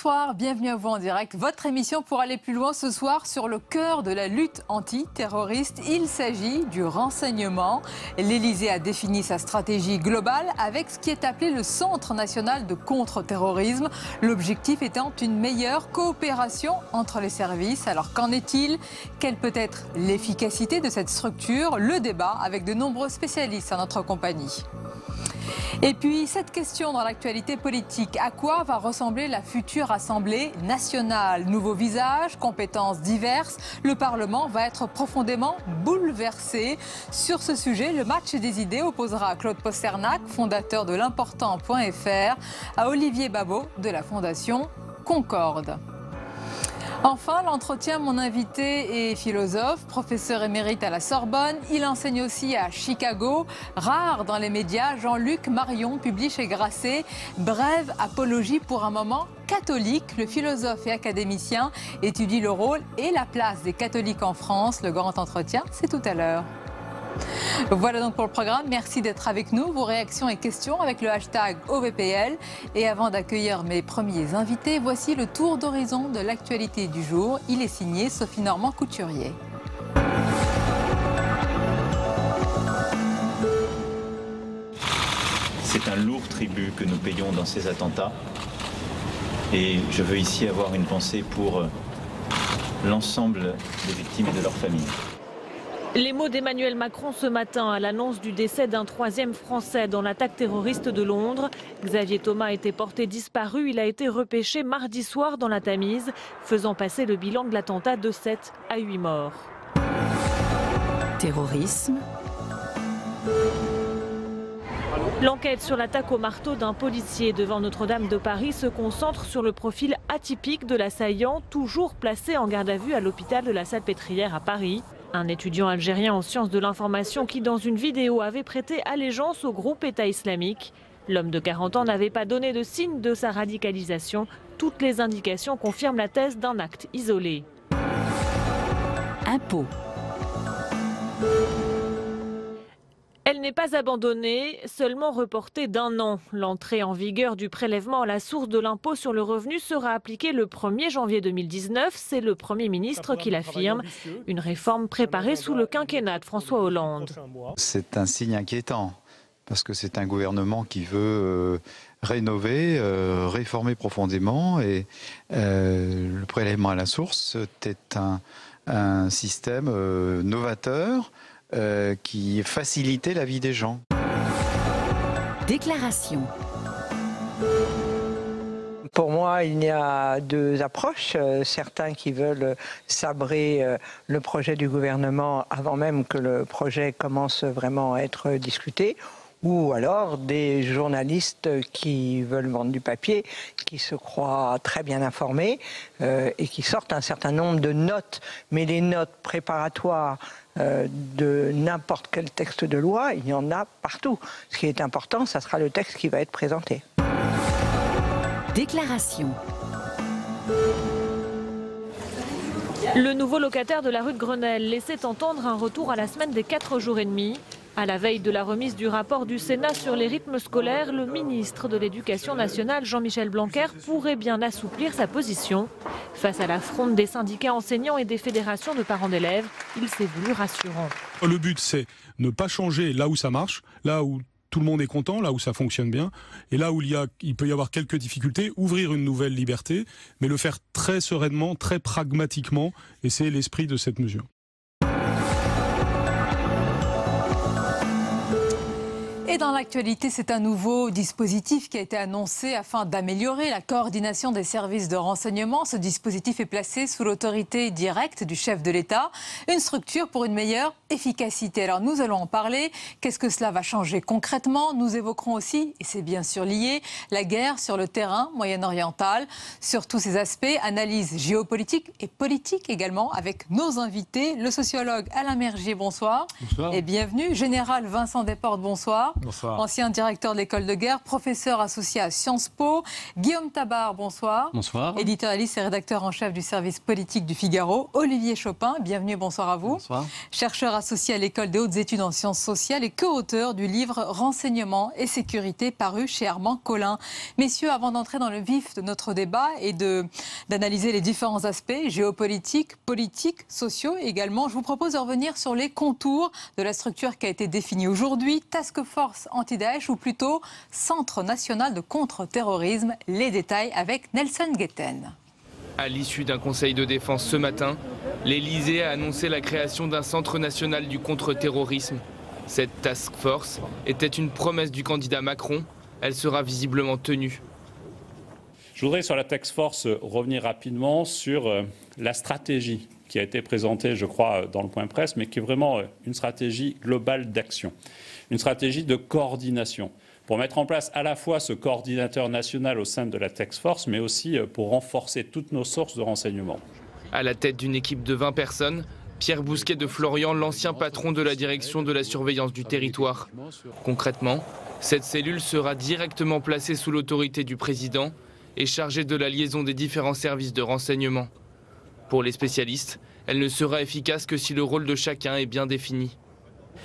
Bonsoir, bienvenue à vous en direct. Votre émission pour aller plus loin ce soir sur le cœur de la lutte antiterroriste. Il s'agit du renseignement. L'Élysée a défini sa stratégie globale avec ce qui est appelé le Centre national de contre-terrorisme. L'objectif étant une meilleure coopération entre les services. Alors qu'en est-il? Quelle peut être l'efficacité de cette structure? Le débat avec de nombreux spécialistes en notre compagnie. Et puis, cette question dans l'actualité politique. À quoi va ressembler la future Assemblée nationale? Nouveaux visages, compétences diverses. Le Parlement va être profondément bouleversé. Sur ce sujet, le match des idées opposera Claude Posternac, fondateur de l'important.fr, à Olivier Babot de la Fondation Concorde. Enfin, l'entretien, mon invité est philosophe, professeur émérite à la Sorbonne. Il enseigne aussi à Chicago. Rare dans les médias, Jean-Luc Marion publie chez Grasset Brève apologie pour un moment catholique. Le philosophe et académicien étudie le rôle et la place des catholiques en France. Le grand entretien, c'est tout à l'heure. Voilà donc pour le programme. Merci d'être avec nous. Vos réactions et questions avec le hashtag OVPL. Et avant d'accueillir mes premiers invités, voici le tour d'horizon de l'actualité du jour. Il est signé Sophie Normand-Couturier. C'est un lourd tribut que nous payons dans ces attentats. Et je veux ici avoir une pensée pour l'ensemble des victimes et de leurs familles. Les mots d'Emmanuel Macron ce matin à l'annonce du décès d'un troisième Français dans l'attaque terroriste de Londres. Xavier Thomas était porté disparu. Il a été repêché mardi soir dans la Tamise, faisant passer le bilan de l'attentat de 7 à 8 morts. Terrorisme. L'enquête sur l'attaque au marteau d'un policier devant Notre-Dame de Paris se concentre sur le profil atypique de l'assaillant, toujours placé en garde à vue à l'hôpital de la Salpêtrière à Paris. Un étudiant algérien en sciences de l'information qui, dans une vidéo, avait prêté allégeance au groupe État islamique. L'homme de 40 ans n'avait pas donné de signe de sa radicalisation. Toutes les indications confirment la thèse d'un acte isolé. Impôts. Elle n'est pas abandonnée, seulement reportée d'1 an. L'entrée en vigueur du prélèvement à la source de l'impôt sur le revenu sera appliquée le 1er janvier 2019. C'est le Premier ministre qui l'affirme. Une réforme préparée sous le quinquennat de François Hollande. C'est un signe inquiétant, parce que c'est un gouvernement qui veut rénover, réformer profondément. Et le prélèvement à la source est un système novateur, qui facilitait la vie des gens. Déclaration. Pour moi, il y a deux approches. Certains qui veulent sabrer le projet du gouvernement avant même que le projet commence vraiment à être discuté. Ou alors des journalistes qui veulent vendre du papier, qui se croient très bien informés et qui sortent un certain nombre de notes. Mais les notes préparatoires de n'importe quel texte de loi, il y en a partout. Ce qui est important, ça sera le texte qui va être présenté. Déclaration. Le nouveau locataire de la rue de Grenelle laissait entendre un retour à la semaine des 4 jours et demi. À la veille de la remise du rapport du Sénat sur les rythmes scolaires, le ministre de l'Éducation nationale, Jean-Michel Blanquer, pourrait bien assouplir sa position. Face à la fronde des syndicats enseignants et des fédérations de parents d'élèves, il s'est voulu rassurant. Le but, c'est ne pas changer là où ça marche, là où tout le monde est content, là où ça fonctionne bien, et là où il peut y avoir quelques difficultés, ouvrir une nouvelle liberté, mais le faire très sereinement, très pragmatiquement, et c'est l'esprit de cette mesure. Et dans l'actualité, c'est un nouveau dispositif qui a été annoncé afin d'améliorer la coordination des services de renseignement. Ce dispositif est placé sous l'autorité directe du chef de l'État, une structure pour une meilleure efficacité. Alors nous allons en parler. Qu'est-ce que cela va changer concrètement? Nous évoquerons aussi, et c'est bien sûr lié, la guerre sur le terrain moyen-oriental. Sur tous ces aspects, analyse géopolitique et politique également avec nos invités. Le sociologue Alain Mergier, bonsoir. Bonsoir. Et bienvenue. Général Vincent Desportes, bonsoir. Bonsoir. Ancien directeur de l'école de guerre, professeur associé à Sciences Po. Guillaume Tabar, bonsoir. Bonsoir. Éditorialiste et rédacteur en chef du service politique du Figaro. Olivier Chopin, bienvenue, bonsoir à vous. Bonsoir. Chercheur associé à l'école des hautes études en sciences sociales et co-auteur du livre Renseignement et sécurité paru chez Armand Collin. Messieurs, avant d'entrer dans le vif de notre débat et d'analyser les différents aspects géopolitiques, politiques, sociaux également, je vous propose de revenir sur les contours de la structure qui a été définie aujourd'hui, Task Force anti-Daesh ou plutôt Centre national de contre-terrorisme. Les détails avec Nelson Guetten. À l'issue d'un conseil de défense ce matin, l'Elysée a annoncé la création d'un centre national du contre-terrorisme. Cette task force était une promesse du candidat Macron. Elle sera visiblement tenue. Je voudrais sur la task force revenir rapidement sur la stratégie qui a été présentée, je crois, dans le point presse, mais qui est vraiment une stratégie globale d'action, une stratégie de coordination, pour mettre en place à la fois ce coordinateur national au sein de la task force, mais aussi pour renforcer toutes nos sources de renseignement. À la tête d'une équipe de 20 personnes, Pierre Bousquet de Florian, l'ancien patron de la direction de la surveillance du territoire. Concrètement, cette cellule sera directement placée sous l'autorité du président et chargée de la liaison des différents services de renseignement. Pour les spécialistes, elle ne sera efficace que si le rôle de chacun est bien défini.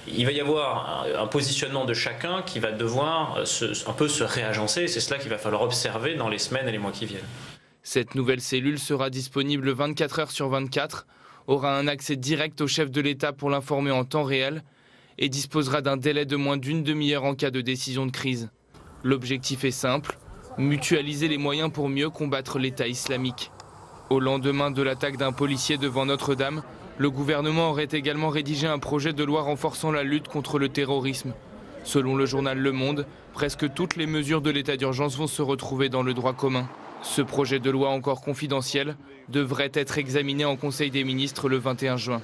Il va y avoir un positionnement de chacun qui va devoir un peu se réagencer. C'est cela qu'il va falloir observer dans les semaines et les mois qui viennent. Cette nouvelle cellule sera disponible 24 heures sur 24, aura un accès direct au chef de l'État pour l'informer en temps réel et disposera d'un délai de moins d'une demi-heure en cas de décision de crise. L'objectif est simple, mutualiser les moyens pour mieux combattre l'État islamique. Au lendemain de l'attaque d'un policier devant Notre-Dame, le gouvernement aurait également rédigé un projet de loi renforçant la lutte contre le terrorisme. Selon le journal Le Monde, presque toutes les mesures de l'état d'urgence vont se retrouver dans le droit commun. Ce projet de loi encore confidentiel devrait être examiné en Conseil des ministres le 21 juin.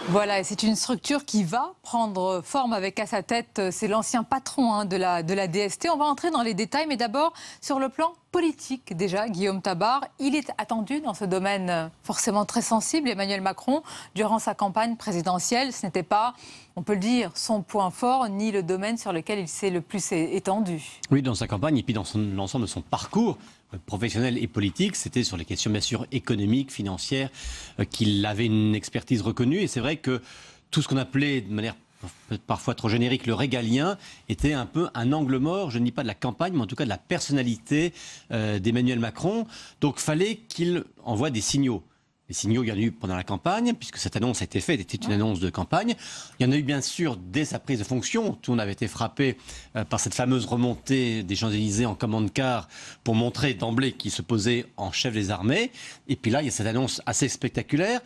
Voilà, et c'est une structure qui va prendre forme avec à sa tête, c'est l'ancien patron de la DST. On va entrer dans les détails, mais d'abord sur le plan politique déjà, Guillaume Tabar. Il est attendu dans ce domaine forcément très sensible. Emmanuel Macron, durant sa campagne présidentielle, ce n'était pas, on peut le dire, son point fort, ni le domaine sur lequel il s'est le plus étendu. Oui, dans sa campagne et puis dans l'ensemble de son parcours professionnel et politique, c'était sur les questions bien sûr économiques, financières, qu'il avait une expertise reconnue. Et c'est vrai que tout ce qu'on appelait de manière parfois trop générique le régalien était un peu un angle mort, je ne dis pas de la campagne, mais en tout cas de la personnalité d'Emmanuel Macron. Donc il fallait qu'il envoie des signaux. Les signaux, il y en a eu pendant la campagne, puisque cette annonce a été faite, était une annonce de campagne. Il y en a eu bien sûr dès sa prise de fonction. Tout le monde avait été frappé par cette fameuse remontée des Champs-Élysées en commande-car pour montrer d'emblée qu'il se posait en chef des armées. Et puis là, il y a cette annonce assez spectaculaire.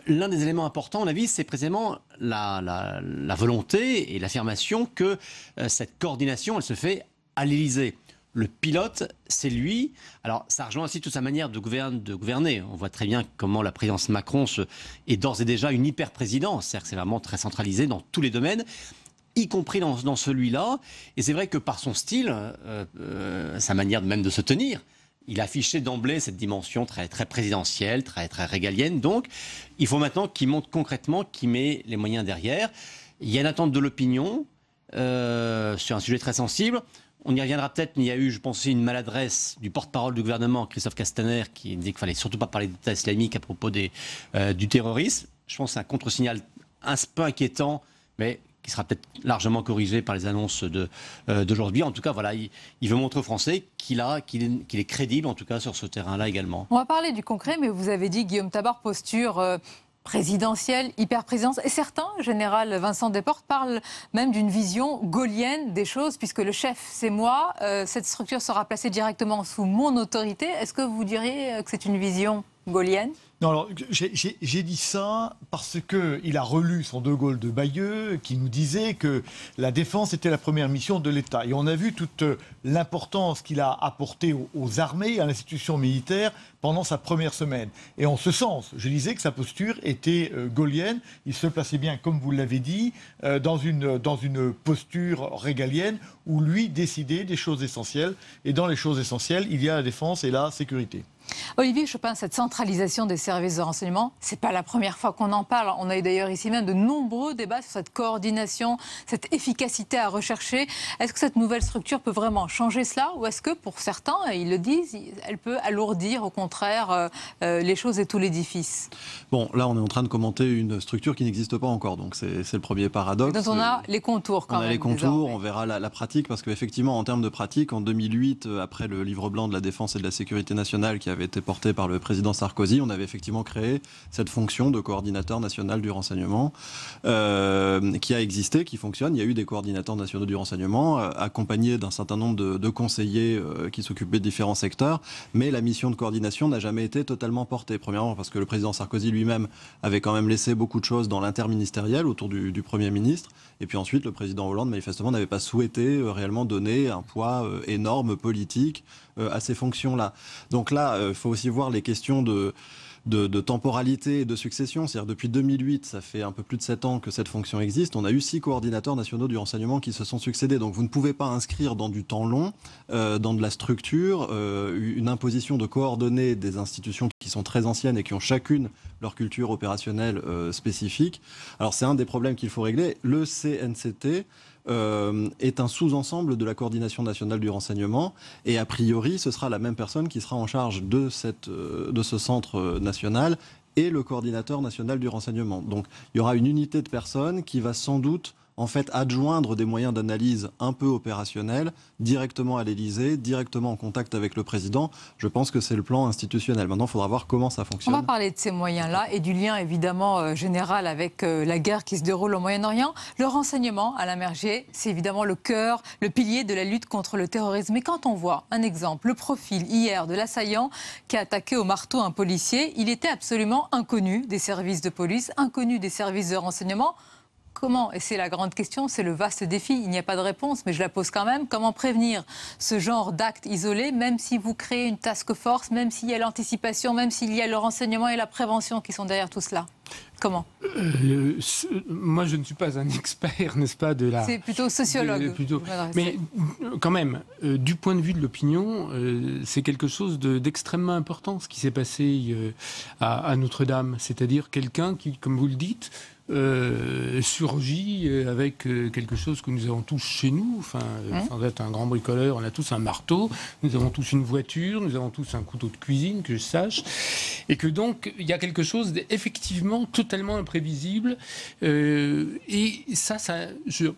L'un des éléments importants, à mon avis, c'est précisément la volonté et l'affirmation que cette coordination, elle se fait à l'Élysée. Le pilote, c'est lui. Alors, ça rejoint aussi toute sa manière de gouverner. On voit très bien comment la présidence Macron est d'ores et déjà une hyper-présidence. C'est-à-dire que c'est vraiment très centralisé dans tous les domaines, y compris dans celui-là. Et c'est vrai que par son style, sa manière même de se tenir, il affichait d'emblée cette dimension très, très présidentielle, très, très régalienne. Donc, il faut maintenant qu'il montre concrètement, qu'il met les moyens derrière. Il y a une attente de l'opinion sur un sujet très sensible. On y reviendra peut-être, mais il y a eu, je pense, une maladresse du porte-parole du gouvernement, Christophe Castaner, qui disait qu'il fallait surtout pas parler d'État islamique à propos du terrorisme. Je pense que c'est un contre-signal un peu inquiétant, mais qui sera peut-être largement corrigé par les annonces d'aujourd'hui. En tout cas, voilà, il veut montrer aux Français qu'il est crédible, en tout cas, sur ce terrain-là également. On va parler du concret, mais vous avez dit, Guillaume Tabar, posture présidentielle, hyper-présidence. Et certains, général Vincent Desportes, parlent même d'une vision gaullienne des choses, puisque le chef, c'est moi. Cette structure sera placée directement sous mon autorité. Est-ce que vous diriez que c'est une vision gaulienne ? Non, alors j'ai dit ça parce qu'il a relu son De Gaulle de Bayeux qui nous disait que la défense était la première mission de l'État. Et on a vu toute l'importance qu'il a apportée aux armées, à l'institution militaire pendant sa première semaine. Et en ce sens, je disais que sa posture était gaulienne. Il se plaçait bien, comme vous l'avez dit, dans une posture régalienne où lui décidait des choses essentielles. Et dans les choses essentielles, il y a la défense et la sécurité. Olivier Chopin, cette centralisation des services de renseignement, c'est pas la première fois qu'on en parle. On a eu d'ailleurs ici même de nombreux débats sur cette coordination, cette efficacité à rechercher. Est-ce que cette nouvelle structure peut vraiment changer cela, ou est-ce que pour certains, ils le disent, elle peut alourdir au contraire les choses et tout l'édifice? Bon, là on est en train de commenter une structure qui n'existe pas encore, donc c'est le premier paradoxe. Donc on a les contours quand même. On a les contours, on verra la pratique, parce qu'effectivement en termes de pratique, en 2008, après le livre blanc de la défense et de la sécurité nationale qui avait été porté par le président Sarkozy, on avait effectivement créé cette fonction de coordinateur national du renseignement qui a existé, qui fonctionne. Il y a eu des coordinateurs nationaux du renseignement accompagnés d'un certain nombre de conseillers qui s'occupaient de différents secteurs, mais la mission de coordination n'a jamais été totalement portée. Premièrement parce que le président Sarkozy lui-même avait quand même laissé beaucoup de choses dans l'interministériel autour du Premier ministre, et puis ensuite le président Hollande manifestement n'avait pas souhaité réellement donner un poids énorme politique à ces fonctions-là. Donc là, il faut aussi voir les questions de temporalité et de succession. C'est-à-dire depuis 2008, ça fait un peu plus de 7 ans que cette fonction existe. On a eu 6 coordinateurs nationaux du renseignement qui se sont succédés. Donc vous ne pouvez pas inscrire dans du temps long, dans de la structure, une imposition de coordonner des institutions qui sont très anciennes et qui ont chacune leur culture opérationnelle spécifique. Alors c'est un des problèmes qu'il faut régler. Le CNCT est un sous-ensemble de la coordination nationale du renseignement, et a priori ce sera la même personne qui sera en charge de ce centre national et le coordinateur national du renseignement. Donc il y aura une unité de personnes qui va sans doute en fait adjoindre des moyens d'analyse un peu opérationnels directement à l'Élysée, directement en contact avec le président. Je pense que c'est le plan institutionnel. Maintenant, il faudra voir comment ça fonctionne. On va parler de ces moyens-là et du lien évidemment général avec la guerre qui se déroule au Moyen-Orient. Le renseignement, Alain Mergier, c'est évidemment le cœur, le pilier de la lutte contre le terrorisme. Mais quand on voit un exemple, le profil hier de l'assaillant qui a attaqué au marteau un policier, il était absolument inconnu des services de police, inconnu des services de renseignement. Comment, et c'est la grande question, c'est le vaste défi, il n'y a pas de réponse, mais je la pose quand même, comment prévenir ce genre d'acte isolé, même si vous créez une task force, même s'il y a l'anticipation, même s'il y a le renseignement et la prévention qui sont derrière tout cela? Comment? Moi, je ne suis pas un expert, n'est-ce pas, de la... C'est plutôt sociologue. Mais quand même, du point de vue de l'opinion, c'est quelque chose d'extrêmement important, ce qui s'est passé à Notre-Dame. C'est-à-dire quelqu'un qui, comme vous le dites, surgit avec quelque chose que nous avons tous chez nous. Enfin, sans être un grand bricoleur, on a tous un marteau, nous avons tous une voiture, nous avons tous un couteau de cuisine, que je sache. Et que donc, il y a quelque chose d'effectivement totalement imprévisible. Et ça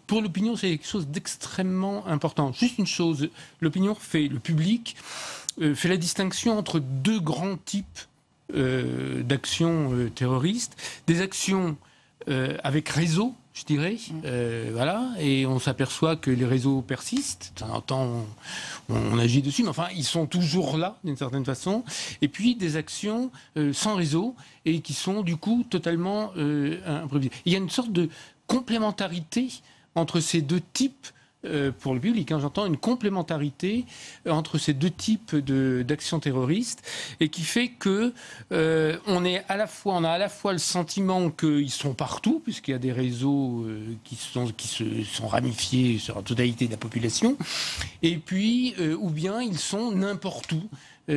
pour l'opinion, c'est quelque chose d'extrêmement important. Juste une chose, l'opinion le public fait la distinction entre 2 grands types d'actions terroristes. Des actions avec réseau, je dirais, voilà, et on s'aperçoit que les réseaux persistent. De temps en temps, on agit dessus, mais enfin, ils sont toujours là, d'une certaine façon. Et puis, des actions sans réseau, et qui sont, du coup, totalement imprévisibles. Il y a une sorte de complémentarité entre ces 2 types, pour le public, j'entends une complémentarité entre ces 2 types d'actions terroristes, et qui fait que on a à la fois le sentiment qu'ils sont partout, puisqu'il y a des réseaux qui sont ramifiés sur la totalité de la population, et puis ou bien ils sont n'importe où.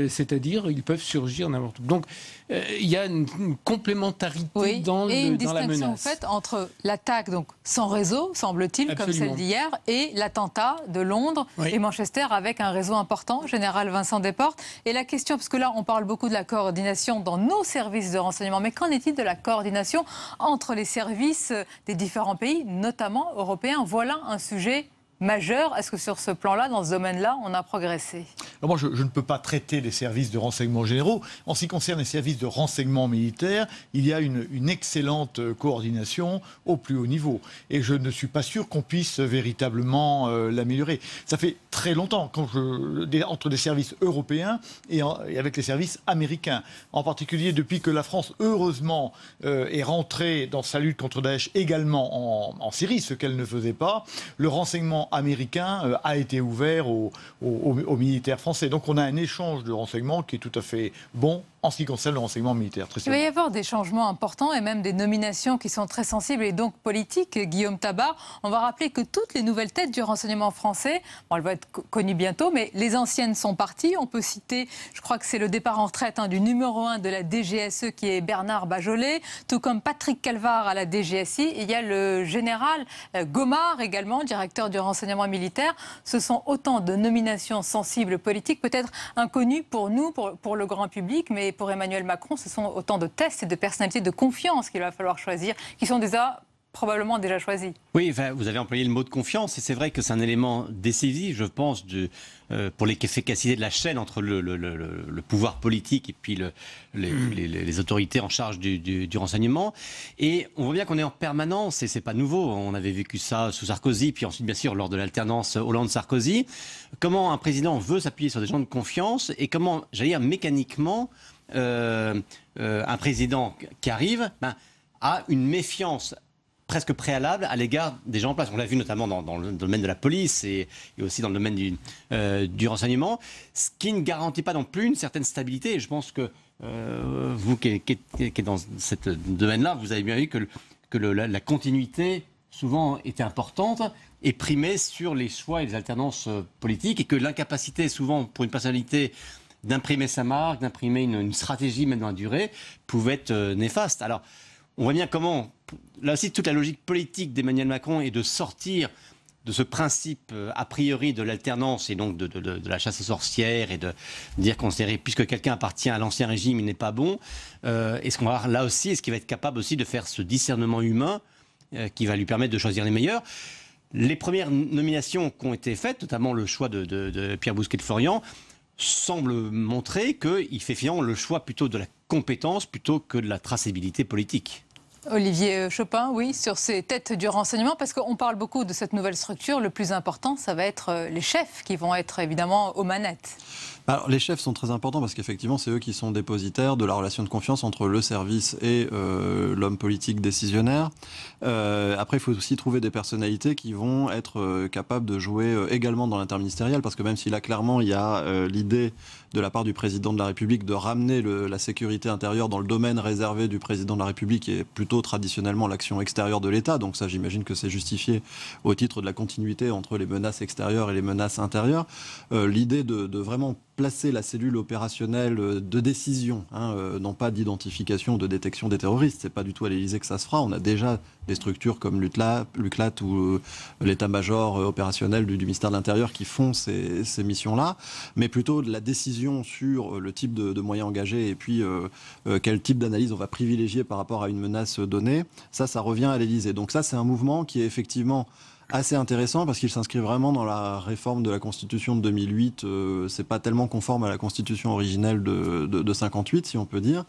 C'est-à-dire ils peuvent surgir n'importe où. Donc il y a une complémentarité dans la menace. Et une distinction faite entre l'attaque donc sans réseau, semble-t-il, comme celle d'hier, et l'attentat de Londres et Manchester avec un réseau important, général Vincent Desportes. Et la question, parce que là on parle beaucoup de la coordination dans nos services de renseignement, mais qu'en est-il de la coordination entre les services des différents pays, notamment européens? Voilà un sujet majeur. Est-ce que sur ce plan-là, dans ce domaine-là, on a progressé? Alors moi, je ne peux pas traiter les services de renseignement généraux. En ce qui concerne les services de renseignement militaire, il y a une excellente coordination au plus haut niveau. Et je ne suis pas sûr qu'on puisse véritablement l'améliorer. Ça fait très longtemps entre des services européens et avec les services américains. En particulier depuis que la France, heureusement, est rentrée dans sa lutte contre Daesh également en Syrie, ce qu'elle ne faisait pas. Le renseignement américain a été ouvert aux militaires français. Donc on a un échange de renseignements qui est tout à fait bon en ce qui concerne le renseignement militaire. Il va y avoir des changements importants et même des nominations qui sont très sensibles et donc politiques. Guillaume Tabar, on va rappeler que toutes les nouvelles têtes du renseignement français, bon, elles vont être connues bientôt, mais les anciennes sont parties. On peut citer, je crois que c'est le départ en retraite du numéro 1 de la DGSE qui est Bernard Bajolet, tout comme Patrick Calvar à la DGSI. Et il y a le général Gomard également, directeur du renseignement militaire. Ce sont autant de nominations sensibles politiques, peut-être inconnues pour nous, pour le grand public, mais pour Emmanuel Macron, ce sont autant de tests et de personnalités de confiance qu'il va falloir choisir, qui sont probablement déjà choisis. Oui, enfin, vous avez employé le mot de confiance, et c'est vrai que c'est un élément décisif, je pense, pour l'efficacité de la chaîne entre le pouvoir politique et puis les autorités en charge du renseignement. Et on voit bien qu'on est en permanence, et c'est pas nouveau, on avait vécu ça sous Sarkozy, puis ensuite bien sûr lors de l'alternance Hollande-Sarkozy, comment un président veut s'appuyer sur des gens de confiance, et comment, j'allais dire mécaniquement, un président qui arrive a une méfiance presque préalable à l'égard des gens en place. On l'a vu notamment dans le domaine de la police et aussi dans le domaine du renseignement, ce qui ne garantit pas non plus une certaine stabilité. Et je pense que vous qui êtes dans ce domaine-là, vous avez bien vu que la continuité souvent était importante et primait sur les choix et les alternances politiques, et que l'incapacité souvent pour une personnalité d'imprimer sa marque, d'imprimer une stratégie même dans la durée, pouvait être néfaste. Alors, on voit bien comment, là aussi, toute la logique politique d'Emmanuel Macron est de sortir de ce principe a priori de l'alternance et donc de la chasse aux sorcières et de dire puisque quelqu'un appartient à l'ancien régime, il n'est pas bon. Est-ce qu'on va avoir là aussi, est-ce qu'il va être capable aussi de faire ce discernement humain qui va lui permettre de choisir les meilleurs? Les premières nominations qui ont été faites, notamment le choix de Pierre Bousquet-de-Florian, semble montrer qu'il fait finalement le choix plutôt de la compétence plutôt que de la traçabilité politique. Olivier Chopin, oui, sur ces têtes du renseignement, parce qu'on parle beaucoup de cette nouvelle structure. Le plus important, ça va être les chefs qui vont être évidemment aux manettes. Alors, les chefs sont très importants parce qu'effectivement, c'est eux qui sont dépositaires de la relation de confiance entre le service et l'homme politique décisionnaire. Après, il faut aussi trouver des personnalités qui vont être capables de jouer également dans l'interministériel, parce que même si là, clairement, il y a l'idée de la part du président de la République de ramener la sécurité intérieure dans le domaine réservé du président de la République, qui est plutôt traditionnellement l'action extérieure de l'État. Donc ça, j'imagine que c'est justifié au titre de la continuité entre les menaces extérieures et les menaces intérieures. L'idée de vraiment placer la cellule opérationnelle de décision, non pas d'identification, de détection des terroristes. C'est pas du tout à l'Élysée que ça se fera. On a déjà des structures comme l'UCLAT ou l'état-major opérationnel du ministère de l'Intérieur qui font ces missions-là, mais plutôt de la décision sur le type de moyens engagés et puis quel type d'analyse on va privilégier par rapport à une menace donnée. Ça revient à l'Élysée. Donc ça, c'est un mouvement qui est effectivement assez intéressant parce qu'il s'inscrit vraiment dans la réforme de la Constitution de 2008. C'est pas tellement conforme à la Constitution originelle de 58, si on peut dire.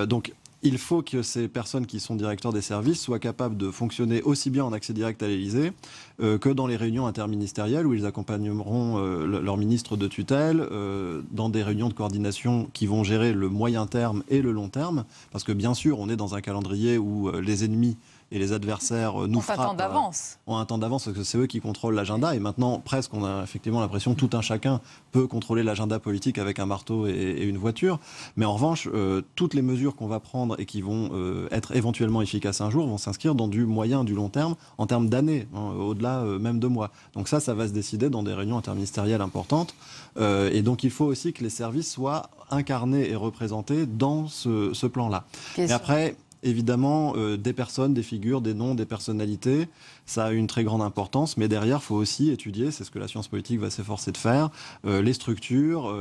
Donc, il faut que ces personnes qui sont directeurs des services soient capables de fonctionner aussi bien en accès direct à l'Élysée que dans les réunions interministérielles où ils accompagneront leur ministre de tutelle dans des réunions de coordination qui vont gérer le moyen terme et le long terme. Parce que bien sûr, on est dans un calendrier où les ennemis et les adversaires nous frappent. Ont un temps d'avance parce que c'est eux qui contrôlent l'agenda. Et maintenant, presque, on a effectivement l'impression que tout un chacun peut contrôler l'agenda politique avec un marteau et une voiture. Mais en revanche, toutes les mesures qu'on va prendre et qui vont être éventuellement efficaces un jour vont s'inscrire dans du moyen, du long terme, en termes d'années, au-delà même de mois. Donc ça va se décider dans des réunions interministérielles importantes. Et donc il faut aussi que les services soient incarnés et représentés dans ce plan-là. Et après, évidemment, des personnes, des figures, des noms, des personnalités, ça a une très grande importance, mais derrière, il faut aussi étudier, c'est ce que la science politique va s'efforcer de faire, les structures,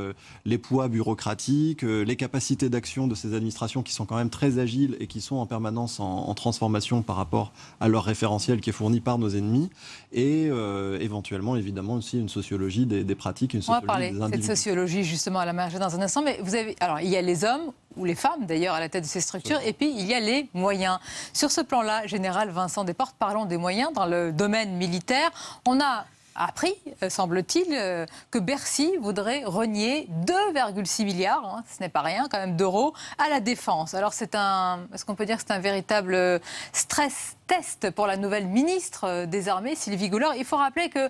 les poids bureaucratiques, les capacités d'action de ces administrations qui sont quand même très agiles et qui sont en permanence en transformation par rapport à leur référentiel qui est fourni par nos ennemis, et éventuellement, évidemment, aussi une sociologie des pratiques, une sociologie des individus. On va parler de cette sociologie, justement, à la marge dans un instant, mais alors, il y a les hommes, ou les femmes d'ailleurs à la tête de ces structures, et puis il y a les moyens. Sur ce plan-là, Général Vincent Desportes, parlons des moyens dans le domaine militaire. On a appris, semble-t-il, que Bercy voudrait renier 2,6 milliards, ce n'est pas rien quand même, d'euros, à la défense. Alors est-ce qu'on peut dire que c'est un véritable stress test pour la nouvelle ministre des Armées, Sylvie Goulard. Il faut rappeler que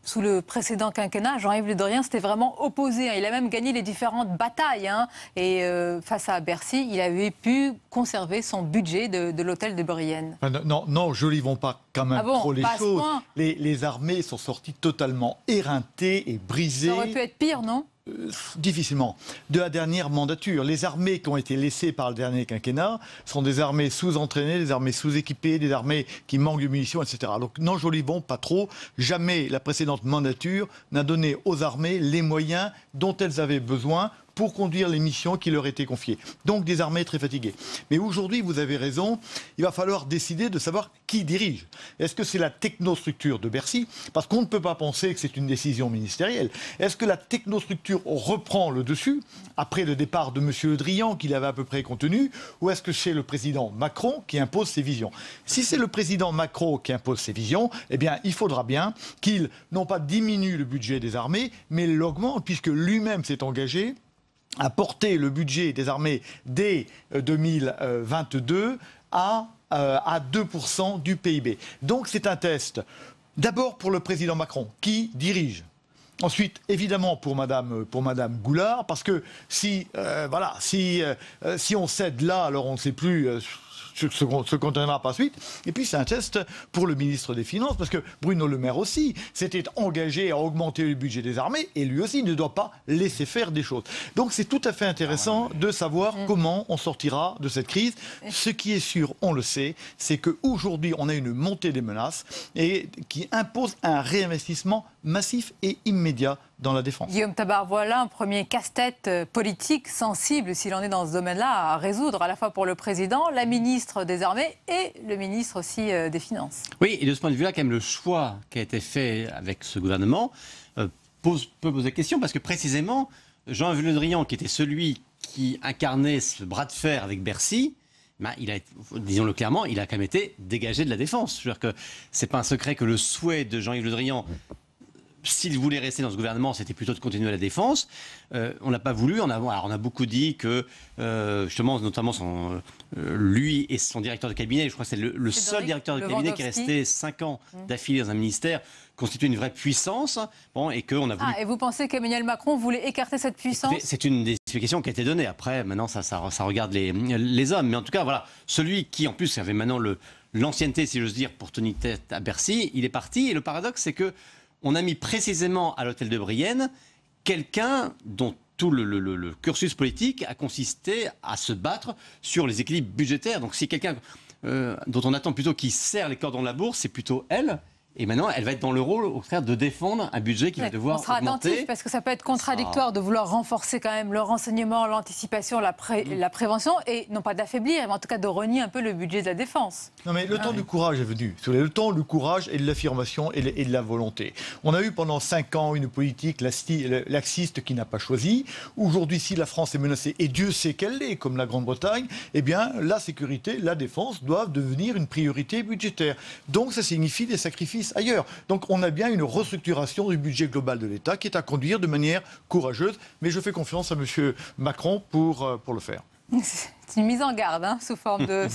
sous le précédent quinquennat, Jean-Yves Le Drian s'était vraiment opposé. Il a même gagné les différentes batailles. Et face à Bercy, il avait pu conserver son budget de l'hôtel de Brienne. Non, je n'y vont pas quand même trop les choses. Les armées sont sorties totalement éreintées et brisées. Ça aurait pu être pire, non ? Difficilement. De la dernière mandature. Les armées qui ont été laissées par le dernier quinquennat sont des armées sous-entraînées, des armées sous-équipées, des armées qui manquent de munitions, etc. Donc non, Jolivon, pas trop. Jamais la précédente mandature n'a donné aux armées les moyens dont elles avaient besoin pour conduire les missions qui leur étaient confiées. Donc des armées très fatiguées. Mais aujourd'hui, vous avez raison, il va falloir décider de savoir qui dirige. Est-ce que c'est la technostructure de Bercy ? Parce qu'on ne peut pas penser que c'est une décision ministérielle. Est-ce que la technostructure reprend le dessus, après le départ de M. Le Drian, qui l'avait à peu près contenu, ou est-ce que c'est le président Macron qui impose ses visions ? Si c'est le président Macron qui impose ses visions, eh bien, il faudra bien qu'il, non pas diminue le budget des armées, mais l'augmente, puisque lui-même s'est engagé à porter le budget des armées dès 2022 à 2% du PIB. Donc c'est un test, d'abord pour le président Macron, qui dirige. Ensuite, évidemment, pour Madame Goulard, parce que si on cède là, alors on ne sait plus ce qu'on donnera par suite. Et puis c'est un test pour le ministre des Finances, parce que Bruno Le Maire aussi s'était engagé à augmenter le budget des armées, et lui aussi ne doit pas laisser faire des choses. Donc c'est tout à fait intéressant de savoir comment on sortira de cette crise. Ce qui est sûr, on le sait, c'est qu'aujourd'hui on a une montée des menaces et qui impose un réinvestissement massif et immédiat dans la défense. Guillaume Tabar, voilà un premier casse-tête politique sensible, s'il en est dans ce domaine-là, à résoudre à la fois pour le président, la ministre des Armées et le ministre aussi des Finances. Oui, et de ce point de vue-là, quand même, le choix qui a été fait avec ce gouvernement peut poser question, parce que précisément, Jean-Yves Le Drian, qui était celui qui incarnait ce bras de fer avec Bercy, disons-le clairement, il a quand même été dégagé de la défense. Je veux dire que c'est pas un secret que le souhait de Jean-Yves Le Drian, s'il voulait rester dans ce gouvernement, c'était plutôt de continuer la défense. On n'a pas voulu. Alors on a beaucoup dit que, justement, notamment lui et son directeur de cabinet, je crois que c'est le seul directeur de cabinet qui est resté 5 ans d'affilée dans un ministère, constituait une vraie puissance. Bon, et qu'on a voulu... et vous pensez qu'Emmanuel Macron voulait écarter cette puissance ? C'est une des explications qui a été donnée. Après, maintenant, ça regarde les hommes. Mais en tout cas, voilà, celui qui, en plus, avait maintenant l'ancienneté, si j'ose dire, pour tenir tête à Bercy, il est parti. Et le paradoxe, c'est que on a mis précisément à l'hôtel de Brienne quelqu'un dont tout le cursus politique a consisté à se battre sur les équilibres budgétaires. Donc si quelqu'un dont on attend plutôt qu'il serre les cordons de la bourse, c'est plutôt elle. Et maintenant, elle va être dans le rôle, au contraire, de défendre un budget qui va devoir augmenter. On sera attentif, parce que ça peut être contradictoire de vouloir renforcer quand même le renseignement, l'anticipation, la prévention, et non pas d'affaiblir, mais en tout cas de renier un peu le budget de la défense. Non mais le temps du courage est venu. Le temps du courage et de l'affirmation et de la volonté. On a eu pendant 5 ans une politique laxiste qui n'a pas choisi. Aujourd'hui, si la France est menacée, et Dieu sait qu'elle l'est, comme la Grande-Bretagne, eh bien la sécurité, la défense doivent devenir une priorité budgétaire. Donc ça signifie des sacrifices ailleurs. Donc on a bien une restructuration du budget global de l'État qui est à conduire de manière courageuse, mais je fais confiance à M. Macron pour le faire. C'est une mise en garde, sous forme de...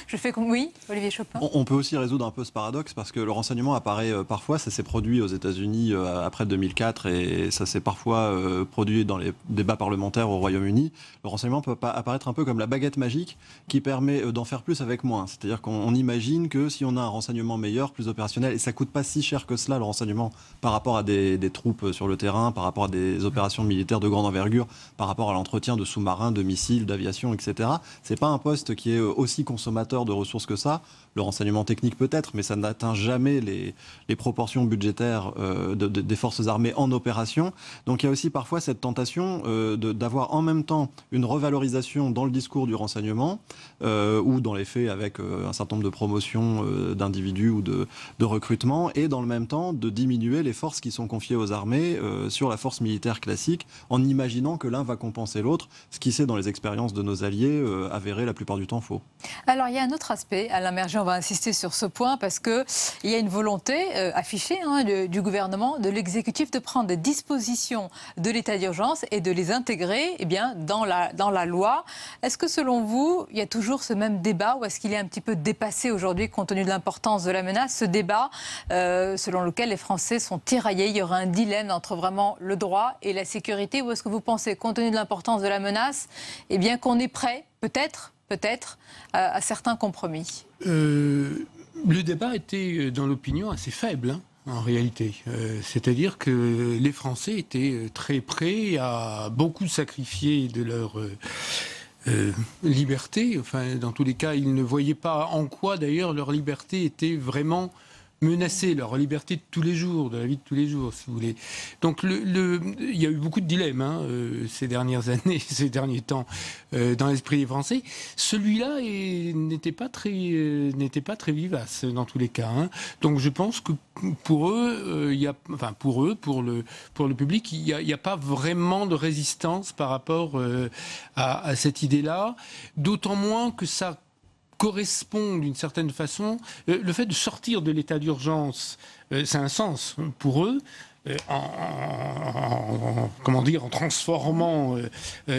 Je fais comme... Oui, Olivier Chopin. On peut aussi résoudre un peu ce paradoxe, parce que le renseignement apparaît parfois, ça s'est produit aux États-Unis après 2004, et ça s'est parfois produit dans les débats parlementaires au Royaume-Uni. Le renseignement peut apparaître un peu comme la baguette magique qui permet d'en faire plus avec moins. C'est-à-dire qu'on imagine que si on a un renseignement meilleur, plus opérationnel, et ça coûte pas si cher que cela, le renseignement, par rapport à des troupes sur le terrain, par rapport à des opérations militaires de grande envergure, par rapport à l'entretien de sous-marins, de missiles, d'aviation, etc. C'est pas un poste qui est aussi consommateur de ressources que ça. Le renseignement technique peut-être, mais ça n'atteint jamais les proportions budgétaires des forces armées en opération. Donc il y a aussi parfois cette tentation d'avoir en même temps une revalorisation dans le discours du renseignement ou dans les faits avec un certain nombre de promotions d'individus ou de recrutement, et dans le même temps de diminuer les forces qui sont confiées aux armées sur la force militaire classique, en imaginant que l'un va compenser l'autre, ce qui s'est dans les expériences de nos alliés avérés la plupart du temps faux. Alors, il y a un autre aspect, Alain Merget, on va insister sur ce point, parce qu'il y a une volonté affichée du gouvernement, de l'exécutif, de prendre des dispositions de l'état d'urgence et de les intégrer dans la loi. Est-ce que, selon vous, il y a toujours ce même débat, ou est-ce qu'il est un petit peu dépassé aujourd'hui, compte tenu de l'importance de la menace, ce débat selon lequel les Français sont tiraillés, il y aura un dilemme entre vraiment le droit et la sécurité, ou est-ce que vous pensez, compte tenu de l'importance de la menace, qu'on est prêt, peut-être, à certains compromis? Le débat était, dans l'opinion, assez faible, en réalité. C'est-à-dire que les Français étaient très prêts à beaucoup sacrifier de leur liberté. Enfin, dans tous les cas, ils ne voyaient pas en quoi, d'ailleurs, leur liberté était vraiment menacée, leur liberté de tous les jours, de la vie de tous les jours, si vous voulez. Donc, il y a eu beaucoup de dilemmes ces dernières années, ces derniers temps, dans l'esprit des Français. Celui-là n'était pas très vivace, dans tous les cas. Donc, je pense que pour eux, pour le public, il n'y a pas vraiment de résistance par rapport à cette idée-là, d'autant moins que ça correspond d'une certaine façon. Le fait de sortir de l'état d'urgence, c'est un sens pour eux, en transformant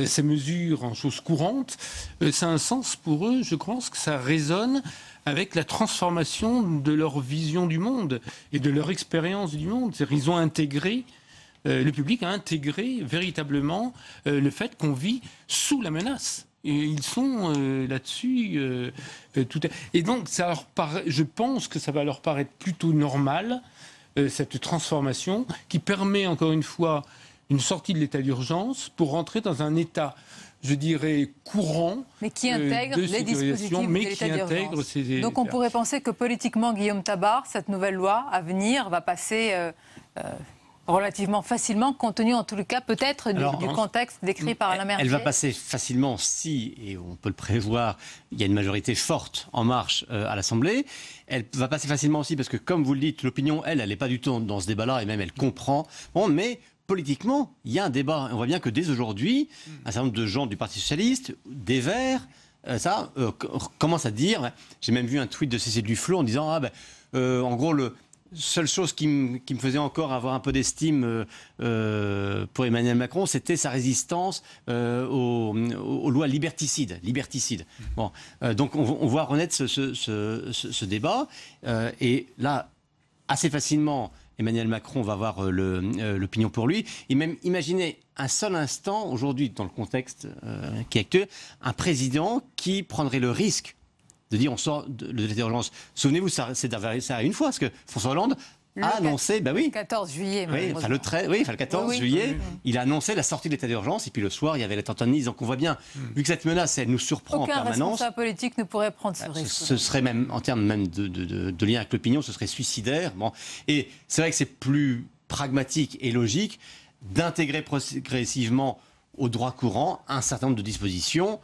ces mesures en choses courantes. C'est un sens pour eux, je pense que ça résonne avec la transformation de leur vision du monde et de leur expérience du monde. C'est-à-dire qu'ils ont intégré, le public a intégré véritablement le fait qu'on vit sous la menace. Et ils sont là-dessus. Et donc, je pense que ça va leur paraître plutôt normal, cette transformation, qui permet, encore une fois, une sortie de l'état d'urgence pour rentrer dans un état, je dirais, courant. Mais qui intègre les dispositifs de l'état d'urgence. Donc, on pourrait penser que politiquement, Guillaume Tabar, cette nouvelle loi à venir va passer relativement facilement, compte tenu en tout cas peut-être du contexte décrit par Alain Merget. Elle va passer facilement si, et on peut le prévoir, il y a une majorité forte en marche à l'Assemblée. Elle va passer facilement aussi parce que, comme vous le dites, l'opinion, elle n'est pas du tout dans ce débat-là, et même elle comprend. Bon, mais politiquement, il y a un débat. On voit bien que dès aujourd'hui, un certain nombre de gens du Parti Socialiste, des Verts, commencent à dire, j'ai même vu un tweet de Cécile Duflot en disant, en gros, seule chose qui me faisait encore avoir un peu d'estime pour Emmanuel Macron, c'était sa résistance aux lois liberticides. Bon, donc on voit renaître ce débat. Et là, assez facilement, Emmanuel Macron va avoir l'opinion pour lui. Et même imaginez un seul instant, aujourd'hui, dans le contexte qui est actuel, un président qui prendrait le risque de dire on sort de l'état d'urgence. Souvenez-vous, c'est arrivé une fois, parce que François Hollande a annoncé, le 14 juillet. Le 14 juillet, il a annoncé la sortie de l'état d'urgence, et puis le soir, il y avait l'attentat de Nice. Donc on voit bien, vu que cette menace, elle nous surprend en permanence. Aucun responsable politique ne pourrait prendre ce risque. Ce serait même, en termes même de lien avec l'opinion, ce serait suicidaire. Bon. Et c'est vrai que c'est plus pragmatique et logique d'intégrer progressivement au droit courant un certain nombre de dispositions.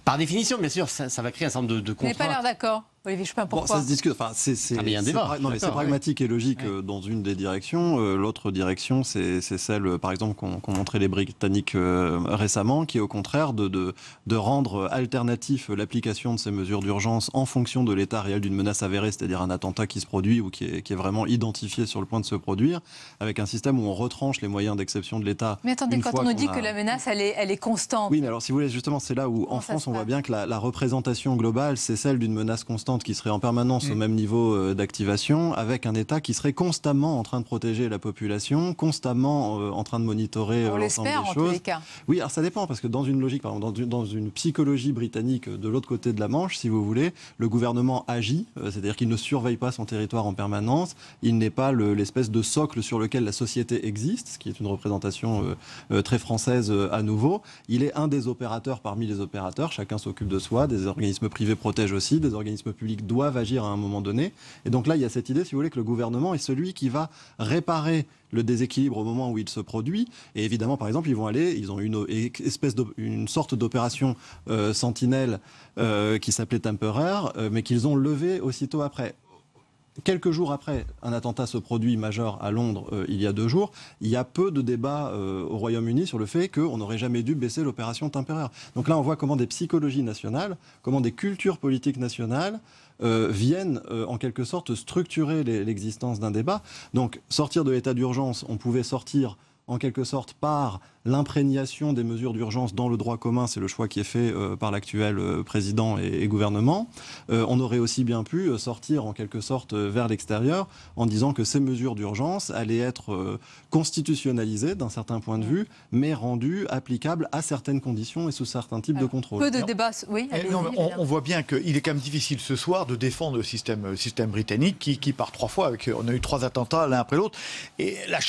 Par définition, bien sûr, ça va créer un certain nombre de contraintes. Vous n'avez pas l'air d'accord, Olivier Jospin, pourquoi ? Ça se discute. Enfin, c'est pragmatique et logique dans une des directions. L'autre direction, c'est celle, par exemple, qu'ont montré les Britanniques récemment, qui est au contraire de rendre alternatif l'application de ces mesures d'urgence en fonction de l'état réel d'une menace avérée, c'est-à-dire un attentat qui se produit ou qui est vraiment identifié sur le point de se produire, avec un système où on retranche les moyens d'exception de l'État. Mais attendez, quand on nous dit que la menace, elle est constante. Oui, mais alors si vous voulez, justement, c'est là où en France, on voit bien que la représentation globale, c'est celle d'une menace constante qui serait en permanence au même niveau d'activation, avec un État qui serait constamment en train de protéger la population, constamment en train de monitorer l'ensemble des choses. On l'espère en tous les cas. Oui, alors ça dépend, parce que dans une logique, par exemple, dans une psychologie britannique de l'autre côté de la Manche, si vous voulez, le gouvernement agit, c'est-à-dire qu'il ne surveille pas son territoire en permanence, il n'est pas l'espèce de socle sur lequel la société existe, ce qui est une représentation très française à nouveau. Il est un des opérateurs parmi les opérateurs, chacun s'occupe de soi, des organismes privés protègent aussi, des organismes publics doivent agir à un moment donné. Et donc là, il y a cette idée, si vous voulez, que le gouvernement est celui qui va réparer le déséquilibre au moment où il se produit. Et évidemment, par exemple, ils ont une sorte d'opération sentinelle qui s'appelait Temperer, mais qu'ils ont levée aussitôt après. quelques jours après un attentat se produit majeur à Londres il y a 2 jours, il y a peu de débats au Royaume-Uni sur le fait qu'on n'aurait jamais dû baisser l'opération Temperaire. Donc là, on voit comment des psychologies nationales, comment des cultures politiques nationales viennent en quelque sorte structurer l'existence d'un débat. Donc sortir de l'état d'urgence, on pouvait sortir en quelque sorte par l'imprégnation des mesures d'urgence dans le droit commun, c'est le choix qui est fait par l'actuel président et gouvernement. On aurait aussi bien pu sortir en quelque sorte vers l'extérieur en disant que ces mesures d'urgence allaient être constitutionnalisées d'un certain point de vue, mais rendues applicables à certaines conditions et sous certains types de contrôle. Peu de débats, oui. On voit bien qu'il est quand même difficile ce soir de défendre le système britannique qui part 3 fois. On a eu 3 attentats l'un après l'autre. Et la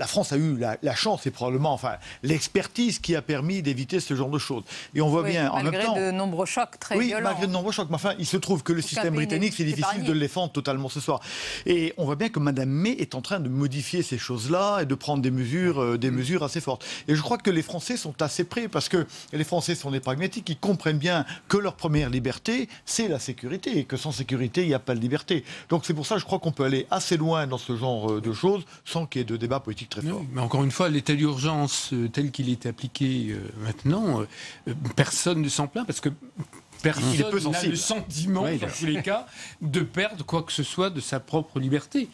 France a eu la chance et probablement l'expertise qui a permis d'éviter ce genre de choses. Et on voit bien en même temps... Malgré de nombreux chocs très violents. Oui, malgré de nombreux chocs. Mais enfin, il se trouve que le système britannique, c'est difficile de le défendre totalement ce soir. Et on voit bien que Mme May est en train de modifier ces choses-là et de prendre des mesures assez fortes. Et je crois que les Français sont assez prêts parce que les Français sont des pragmatiques. Ils comprennent bien que leur première liberté, c'est la sécurité. Et que sans sécurité, il n'y a pas de liberté. Donc c'est pour ça que je crois qu'on peut aller assez loin dans ce genre de choses sans qu'il y ait de débat politique très fort. Mais encore une fois, l'état d'urgence tel qu'il est appliqué maintenant, personne ne s'en plaint parce que personne n'a le sentiment, dans tous les cas, de perdre quoi que ce soit de sa propre liberté.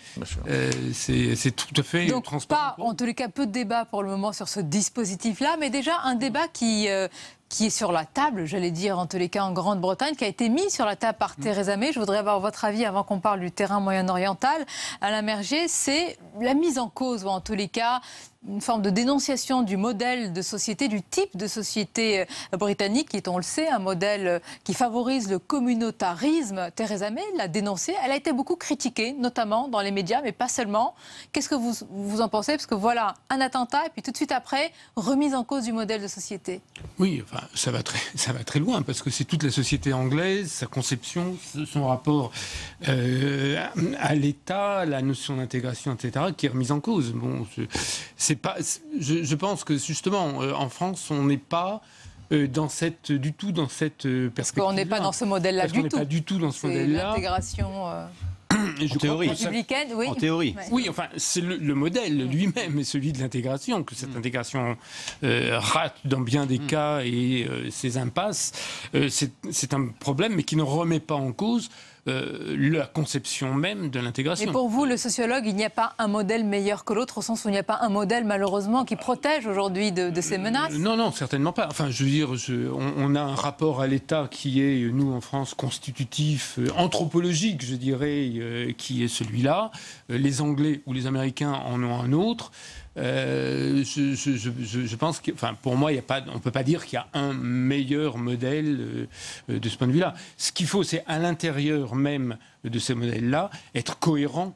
C'est tout à fait transparent. Donc, en tous les cas, peu de débat pour le moment sur ce dispositif-là, mais déjà un débat qui est sur la table, j'allais dire, en tous les cas en Grande-Bretagne, qui a été mis sur la table par Theresa May. Je voudrais avoir votre avis avant qu'on parle du terrain moyen-oriental. Alain Merger, c'est la mise en cause, ou en tous les cas, une forme de dénonciation du modèle de société, du type de société britannique, qui est, on le sait, un modèle qui favorise le communautarisme. Theresa May l'a dénoncé. Elle a été beaucoup critiquée, notamment dans les médias, mais pas seulement. Qu'est-ce que vous en pensez? Parce que voilà, un attentat, et puis tout de suite après, remise en cause du modèle de société. Oui, enfin, ça va très loin, parce que c'est toute la société anglaise, sa conception, son rapport à l'État, la notion d'intégration, etc., qui est remise en cause. Bon, je pense que justement, en France, on n'est pas du tout dans cette perspective. Parce qu'on n'est pas dans ce modèle-là du tout. On n'est pas du tout dans ce modèle-là. L'intégration en théorie. Républicaine, oui. En théorie. Oui, enfin, c'est le modèle lui-même, celui de l'intégration, que cette intégration rate dans bien des cas et ses impasses. C'est un problème, mais qui ne remet pas en cause la conception même de l'intégration. Et pour vous, le sociologue, il n'y a pas un modèle meilleur que l'autre, au sens où il n'y a pas un modèle, malheureusement, qui protège aujourd'hui de ces menaces? Non, certainement pas. Enfin, je veux dire, on a un rapport à l'État qui est, nous, en France, constitutif, anthropologique, je dirais, qui est celui-là. Les Anglais ou les Américains en ont un autre. Je pense que, enfin, pour moi, on ne peut pas dire qu'il y a un meilleur modèle de ce point de vue-là. Ce qu'il faut, c'est à l'intérieur même de ces modèles-là, être cohérent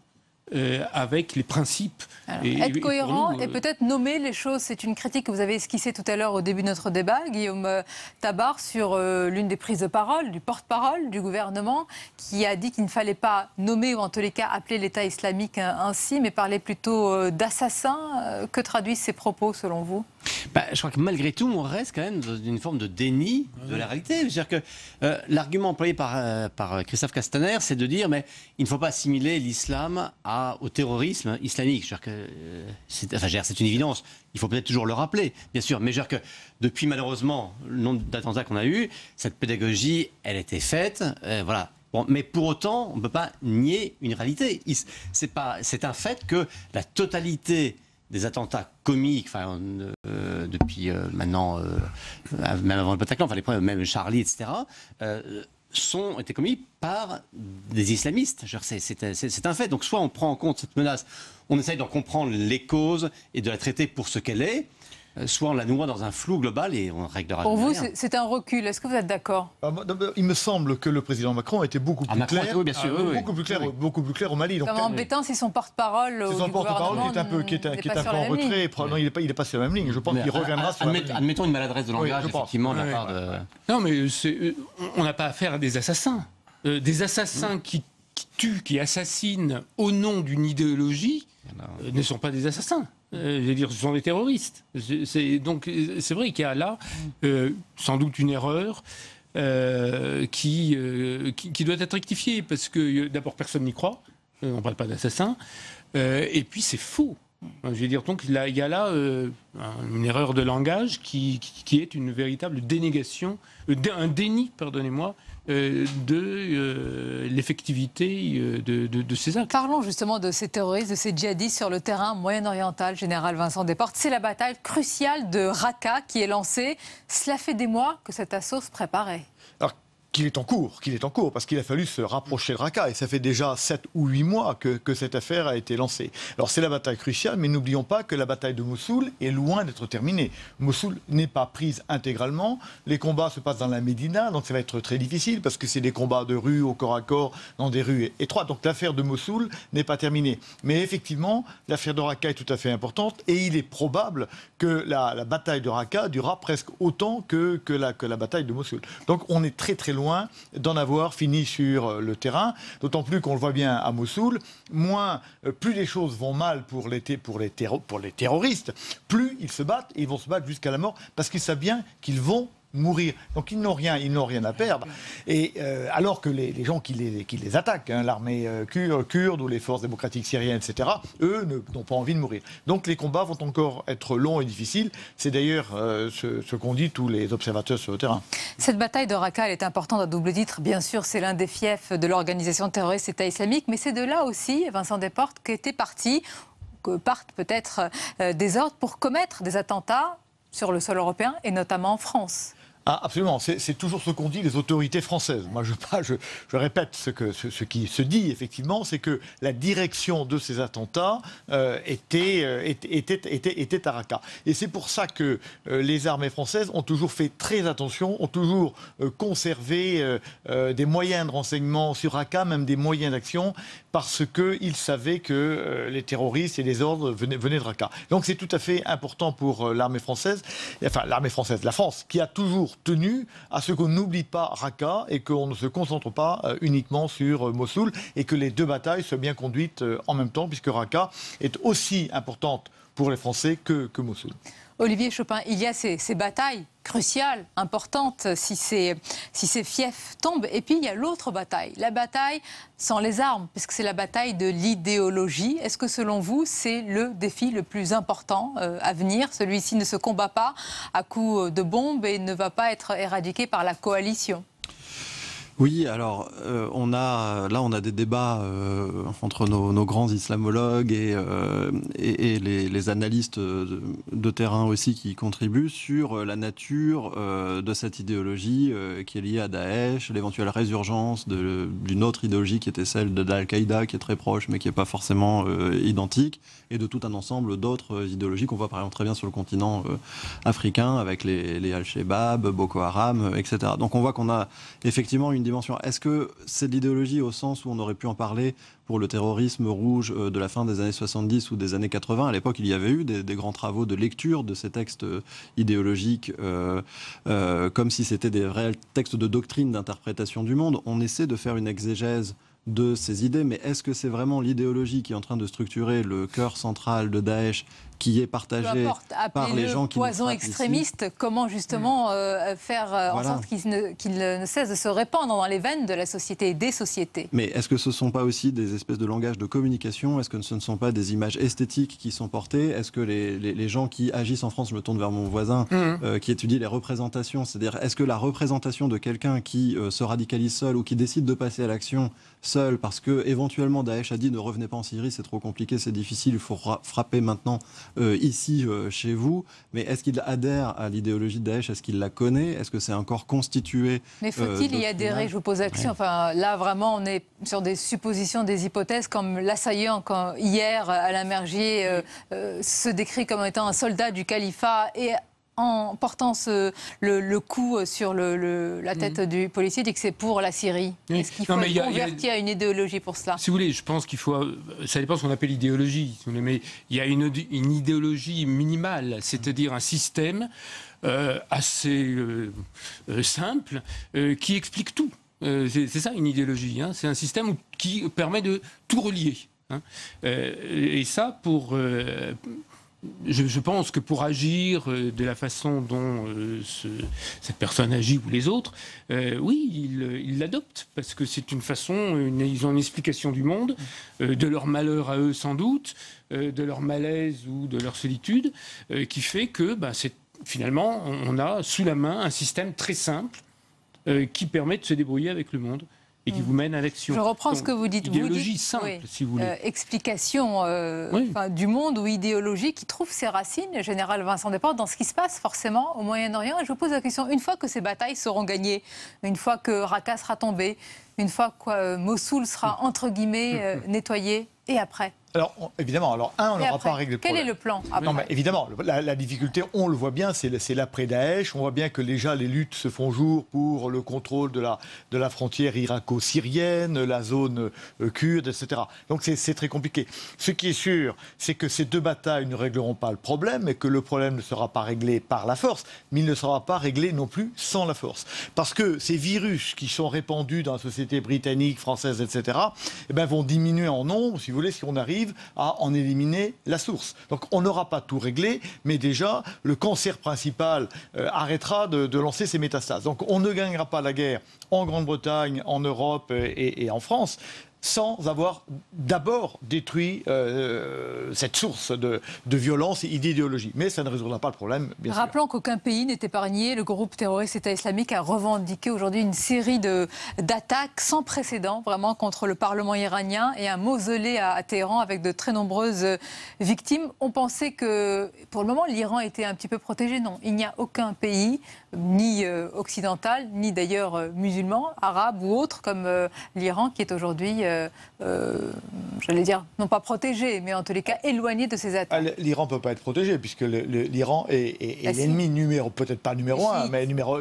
avec les principes. Alors, être cohérent et peut-être nommer les choses. C'est une critique que vous avez esquissée tout à l'heure au début de notre débat, Guillaume Tabar, sur l'une des prises de parole du porte-parole du gouvernement, qui a dit qu'il ne fallait pas nommer, ou en tous les cas appeler l'État islamique ainsi, mais parler plutôt d'assassins. Que traduisent ces propos, selon vous? Je crois que malgré tout, on reste quand même dans une forme de déni de la réalité. C'est-à-dire que l'argument employé par Christophe Castaner, c'est de dire mais il ne faut pas assimiler l'islam au terrorisme islamique. C'est une évidence. Il faut peut-être toujours le rappeler, bien sûr. Mais je veux dire que depuis malheureusement le nombre d'attentats qu'on a eu, cette pédagogie, elle était faite. Voilà. Bon, mais pour autant, on ne peut pas nier une réalité. C'est un fait que la totalité des attentats commis, depuis maintenant, même avant le Bataclan, même Charlie, etc., ont été commis par des islamistes. C'est un fait. Donc soit on prend en compte cette menace, on essaye d'en comprendre les causes et de la traiter pour ce qu'elle est, soit on la noie dans un flou global et on réglera. Pour vous, c'est un recul. Est-ce que vous êtes d'accord? Il me semble que le président Macron a été beaucoup plus clair. Oui, bien sûr, beaucoup plus clair au Mali. C'est embêtant si son porte-parole du gouvernement qui est un peu en retrait. Probablement, il n'est pas sur la même ligne. Je pense qu'il reviendra sur la même ligne. Admettons une maladresse de langage, effectivement, de la part de... Non, mais on n'a pas affaire à des assassins. Des assassins qui tuent, qui assassinent au nom d'une idéologie ne sont pas des assassins. Je veux dire, ce sont des terroristes. Donc c'est vrai qu'il y a là sans doute une erreur qui doit être rectifiée parce que d'abord personne n'y croit. on ne parle pas d'assassins. Et puis c'est faux. Je veux dire, donc il y a là une erreur de langage qui est une véritable dénégation, un déni, pardonnez-moi, de l'effectivité de ces actes. Parlons justement de ces terroristes, de ces djihadistes sur le terrain moyen-oriental, général Vincent Desportes. C'est la bataille cruciale de Raqqa qui est lancée. Cela fait des mois que cet assaut se préparait. Alors, qu'il est en cours, parce qu'il a fallu se rapprocher de Raqqa. Et ça fait déjà 7 ou 8 mois que cette affaire a été lancée. Alors c'est la bataille cruciale, mais n'oublions pas que la bataille de Mossoul est loin d'être terminée. Mossoul n'est pas prise intégralement. Les combats se passent dans la Médina, donc ça va être très difficile, parce que c'est des combats de rue au corps à corps, dans des rues étroites. Donc l'affaire de Mossoul n'est pas terminée. Mais effectivement, l'affaire de Raqqa est tout à fait importante, et il est probable que la bataille de Raqqa durera presque autant que la bataille de Mossoul. Donc on est très très loin d'en avoir fini sur le terrain, d'autant plus qu'on le voit bien à Mossoul, plus les choses vont mal pour les terroristes, plus ils se battent, et ils vont se battre jusqu'à la mort, parce qu'ils savent bien qu'ils vont mourir. Donc ils n'ont rien à perdre. Et alors que les gens qui les attaquent, l'armée kurde ou les forces démocratiques syriennes, etc., eux n'ont pas envie de mourir. Donc les combats vont encore être longs et difficiles. C'est d'ailleurs ce qu'ont dit tous les observateurs sur le terrain. Cette bataille de Raqqa, elle est importante à double titre. Bien sûr, c'est l'un des fiefs de l'organisation terroriste État islamique, mais c'est de là aussi, Vincent Desportes, que partent peut-être des ordres pour commettre des attentats sur le sol européen et notamment en France. Ah, absolument, c'est toujours ce qu'ont dit les autorités françaises. Moi, je répète ce qui se dit, effectivement, c'est que la direction de ces attentats était à Raqqa. Et c'est pour ça que les armées françaises ont toujours fait très attention, ont toujours conservé des moyens de renseignement sur Raqqa, même des moyens d'action, parce qu'ils savaient que les terroristes et les ordres venaient de Raqqa. Donc c'est tout à fait important pour l'armée française, la France, qui a toujours tenu à ce qu'on n'oublie pas Raqqa et qu'on ne se concentre pas uniquement sur Mossoul, et que les deux batailles soient bien conduites en même temps, puisque Raqqa est aussi importante pour les Français que Mossoul. Olivier Chopin, il y a ces batailles cruciales, importantes, si ces fiefs tombent. Et puis il y a l'autre bataille, la bataille sans les armes, puisque c'est la bataille de l'idéologie. Est-ce que selon vous, c'est le défi le plus important à venir? Celui-ci ne se combat pas à coups de bombes et ne va pas être éradiqué par la coalition. Oui, alors on a des débats entre nos grands islamologues et les analystes de terrain aussi qui contribuent sur la nature de cette idéologie qui est liée à Daesh, l'éventuelle résurgence d'une autre idéologie qui était celle d'Al-Qaïda, qui est très proche mais qui n'est pas forcément identique, et de tout un ensemble d'autres idéologies qu'on voit par exemple très bien sur le continent africain avec les Al-Shabaab, Boko Haram, etc. Donc on voit qu'on a effectivement une dimension. Est-ce que c'est de l'idéologie au sens où on aurait pu en parler pour le terrorisme rouge de la fin des années 70 ou des années 80? À l'époque, il y avait eu des grands travaux de lecture de ces textes idéologiques comme si c'était des réels textes de doctrine, d'interprétation du monde. On essaie de faire une exégèse de ces idées, mais est-ce que c'est vraiment l'idéologie qui est en train de structure le cœur central de Daesh, qui est partagé par les gens qui nous poison extrémiste, ici. Comment justement faire en sorte qu'il ne cesse de se répandre dans les veines de la société et des sociétés? Mais est-ce que ce ne sont pas aussi des espèces de langage de communication? Est-ce que ce ne sont pas des images esthétiques qui sont portées? Est-ce que les gens qui agissent en France, je me tourne vers mon voisin, qui étudie les représentations, c'est-à-dire est-ce que la représentation de quelqu'un qui se radicalise seul ou qui décide de passer à l'action seul parce que éventuellement Daesh a dit ne revenez pas en Syrie, c'est trop compliqué, c'est difficile, il faut frapper maintenant ici chez vous, mais est-ce qu'il adhère à l'idéologie de Daesh? Est-ce qu'il la connaît? Est-ce que c'est encore constitué? Mais faut-il y adhérer? Je vous pose la question. Enfin, là, vraiment, on est sur des suppositions, des hypothèses, comme l'assaillant, quand hier, Alain Mergier se décrit comme étant un soldat du califat et en portant le coup sur la tête du policier, dit que c'est pour la Syrie. Est-ce qu'il faut être converti à une idéologie pour cela? Si vous voulez, je pense qu'il faut... Ça dépend ce qu'on appelle idéologie. Mais il y a une idéologie minimale, c'est-à-dire un système assez simple qui explique tout. C'est ça une idéologie. C'est un système qui permet de tout relier. Et ça, pour je pense que pour agir de la façon dont cette personne agit ou les autres, oui, ils l'adoptent parce que c'est une façon, ils ont une explication du monde, de leur malheur à eux sans doute, de leur malaise ou de leur solitude, qui fait que finalement on a sous la main un système très simple qui permet de se débrouiller avec le monde. Et qui vous mène à l'action. Je reprends ce que vous dites. Idéologie simple, si vous voulez. Explication du monde ou idéologie qui trouve ses racines, général Vincent Desportes, dans ce qui se passe forcément au Moyen-Orient. Et je vous pose la question, une fois que ces batailles seront gagnées, une fois que Raqqa sera tombé, une fois que Mossoul sera entre guillemets nettoyé, et après ? Alors, évidemment, on n'aura pas réglé le problème. Quel est le plan après ? Non, mais évidemment, la difficulté, on le voit bien, c'est l'après-Daesh. On voit bien que déjà les luttes se font jour pour le contrôle de la frontière irako-syrienne, la zone kurde, etc. Donc c'est très compliqué. Ce qui est sûr, c'est que ces deux batailles ne régleront pas le problème et que le problème ne sera pas réglé par la force, mais il ne sera pas réglé non plus sans la force. Parce que ces virus qui sont répandus dans la société britannique, française, etc., vont diminuer en nombre, si vous voulez, si on arrive à en éliminer la source. Donc on n'aura pas tout réglé, mais déjà le cancer principal arrêtera de lancer ses métastases. Donc on ne gagnera pas la guerre en Grande-Bretagne, en Europe et en France sans avoir d'abord détruit cette source de violence et d'idéologie. Mais ça ne résoudra pas le problème, bien sûr. Rappelons qu'aucun pays n'est épargné. Le groupe terroriste État islamique a revendiqué aujourd'hui une série d'attaques sans précédent, vraiment, contre le Parlement iranien et un mausolée à Téhéran avec de très nombreuses victimes. On pensait que, pour le moment, l'Iran était un petit peu protégé. Non, il n'y a aucun pays, ni occidental, ni d'ailleurs musulman, arabe ou autre, comme l'Iran, qui est aujourd'hui... j'allais dire, non pas protégé, mais en tous les cas éloigné de ces attaques. L'Iran ne peut pas être protégé, puisque l'Iran est l'ennemi peut-être pas numéro un, mais numéro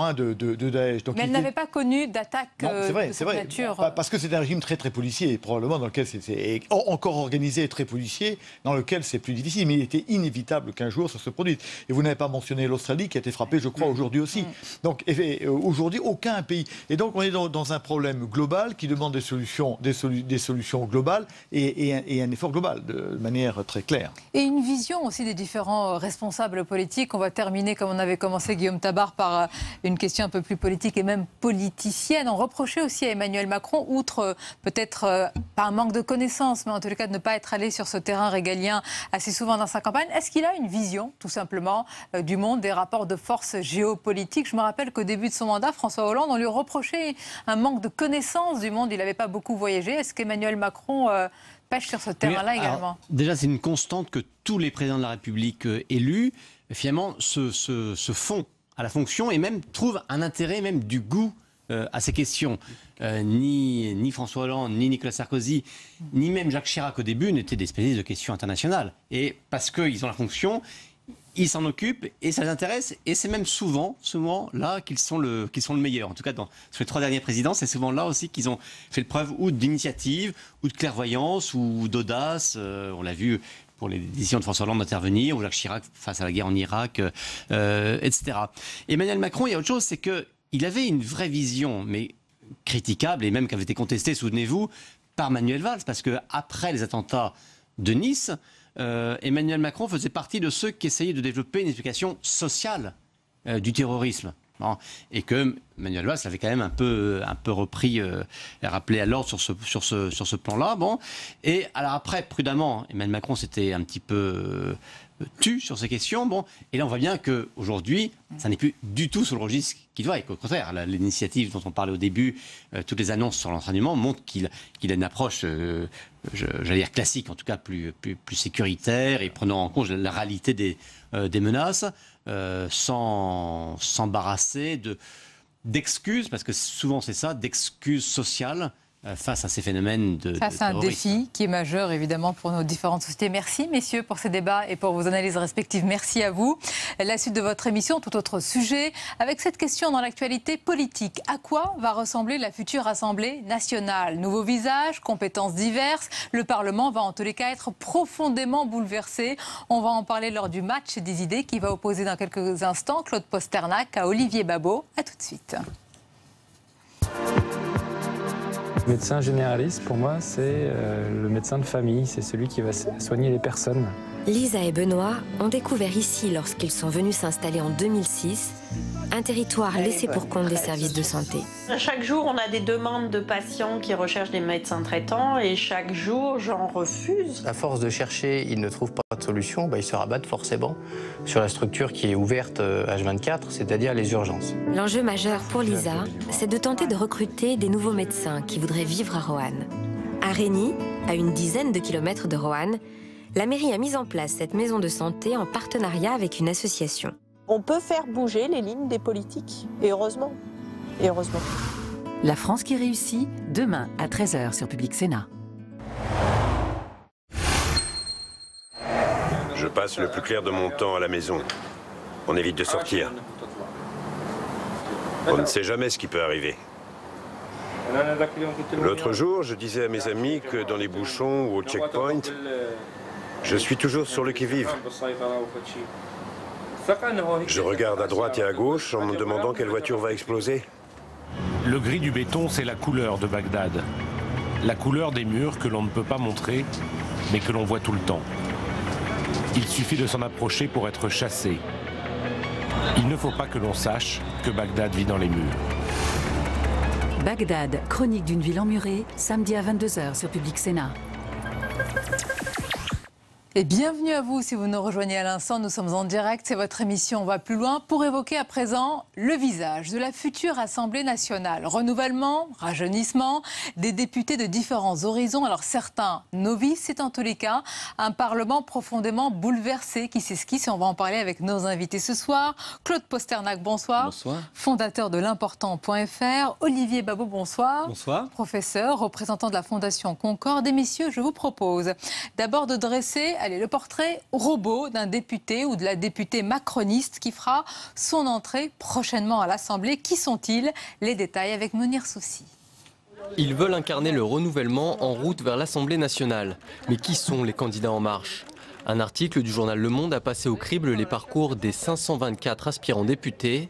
un de Daesh. Donc, mais elle n'avait pas connu d'attaque de cette nature. Parce que c'est un régime très très policier, probablement, dans lequel c'est encore organisé et très policier, dans lequel c'est plus difficile. Mais il était inévitable qu'un jour ça se produise. Et vous n'avez pas mentionné l'Australie, qui a été frappée, je crois, aujourd'hui aussi. Donc aujourd'hui, aucun pays. Et donc on est dans un problème global qui demande des solutions globales et un effort global, de manière très claire. Et une vision aussi des différents responsables politiques. On va terminer, comme on avait commencé, Guillaume Tabar, par une question un peu plus politique et même politicienne. On reprochait aussi à Emmanuel Macron, outre peut-être pas un manque de connaissances, mais en tous les cas de ne pas être allé sur ce terrain régalien assez souvent dans sa campagne. Est-ce qu'il a une vision, tout simplement, du monde, des rapports de force géopolitiques ? Je me rappelle qu'au début de son mandat, François Hollande, on lui reprochait un manque de connaissances du monde. Il n'avait pas beaucoup voyagé. Est-ce qu'Emmanuel Macron pêche sur ce terrain-là également ? Déjà, c'est une constante que tous les présidents de la République élus, finalement, se font à la fonction et même trouvent un intérêt, même du goût à ces questions. Ni François Hollande, ni Nicolas Sarkozy, ni même Jacques Chirac au début n'étaient des spécialistes de questions internationales. Et parce qu'ils ont la fonction, ils s'en occupent et ça les intéresse. Et c'est même souvent là qu'ils sont le meilleur. En tout cas, sur les 3 dernières présidences, c'est souvent là aussi qu'ils ont fait preuve ou d'initiative, ou de clairvoyance, ou d'audace. On l'a vu pour les décisions de François Hollande d'intervenir, ou Jacques Chirac face à la guerre en Irak, etc. Emmanuel Macron, il y a autre chose, c'est qu'il avait une vraie vision, mais critiquable, et même qui avait été contestée, souvenez-vous, par Manuel Valls, parce qu'après les attentats de Nice, Emmanuel Macron faisait partie de ceux qui essayaient de développer une explication sociale du terrorisme. Bon, et que Manuel Valls l'avait quand même un peu repris, rappelé à l'ordre sur ce plan-là. Bon. Et alors après, prudemment, Emmanuel Macron s'était un petit peu tu sur ces questions. Bon. Et là, on voit bien qu'aujourd'hui, ça n'est plus du tout sur le registre qu'il doit. Et qu'au contraire, l'initiative dont on parlait au début, toutes les annonces sur l'entraînement montrent qu'il a une approche, j'allais dire classique, en tout cas plus sécuritaire et prenant en compte la réalité des menaces, sans s'embarrasser d'excuses, parce que souvent c'est ça, d'excuses sociales face à ces phénomènes de terrorisme. C'est un défi qui est majeur, évidemment, pour nos différentes sociétés. Merci, messieurs, pour ces débats et pour vos analyses respectives. Merci à vous. La suite de votre émission, tout autre sujet, avec cette question dans l'actualité politique. À quoi va ressembler la future Assemblée nationale ? Nouveaux visages, compétences diverses. Le Parlement va en tous les cas être profondément bouleversé. On va en parler lors du match des idées qui va opposer dans quelques instants Claude Posternac à Olivier Babot. À tout de suite. Le médecin généraliste, pour moi, c'est le médecin de famille, c'est celui qui va soigner les personnes. Lisa et Benoît ont découvert ici, lorsqu'ils sont venus s'installer en 2006, un territoire laissé pour compte des services de santé. Chaque jour, on a des demandes de patients qui recherchent des médecins traitants et chaque jour, j'en refuse. À force de chercher, ils ne trouvent pas de solution, ils se rabattent forcément sur la structure qui est ouverte H24, c'est-à-dire les urgences. L'enjeu majeur pour Lisa, c'est de tenter de recruter des nouveaux médecins qui voudraient vivre à Roanne. À Régny, à une dizaine de kilomètres de Roanne, la mairie a mis en place cette maison de santé en partenariat avec une association. On peut faire bouger les lignes des politiques, et heureusement. Et heureusement. La France qui réussit, demain à 13h sur Public Sénat. Je passe le plus clair de mon temps à la maison. On évite de sortir. On ne sait jamais ce qui peut arriver. L'autre jour, je disais à mes amis que dans les bouchons ou au checkpoint, je suis toujours sur le qui-vive. Je regarde à droite et à gauche en me demandant quelle voiture va exploser. Le gris du béton, c'est la couleur de Bagdad. La couleur des murs que l'on ne peut pas montrer, mais que l'on voit tout le temps. Il suffit de s'en approcher pour être chassé. Il ne faut pas que l'on sache que Bagdad vit dans les murs. Bagdad, chronique d'une ville emmurée, samedi à 22h sur Public Sénat. Et bienvenue à vous si vous nous rejoignez à l'instant, nous sommes en direct, c'est votre émission On va plus loin pour évoquer à présent le visage de la future Assemblée nationale. Renouvellement, rajeunissement, des députés de différents horizons, alors certains novices, c'est en tous les cas un Parlement profondément bouleversé qui s'esquisse et on va en parler avec nos invités ce soir. Claude Posternac, bonsoir. Bonsoir. Fondateur de l'important.fr. Olivier Babot, bonsoir. Bonsoir. Professeur, représentant de la Fondation Concorde. Et messieurs, je vous propose d'abord de dresser le portrait robot d'un député ou de la députée macroniste qui fera son entrée prochainement à l'Assemblée. Qui sont-ils? Les détails avec Mounir Soussi. Ils veulent incarner le renouvellement en route vers l'Assemblée nationale. Mais qui sont les candidats En Marche? Un article du journal Le Monde a passé au crible les parcours des 524 aspirants députés.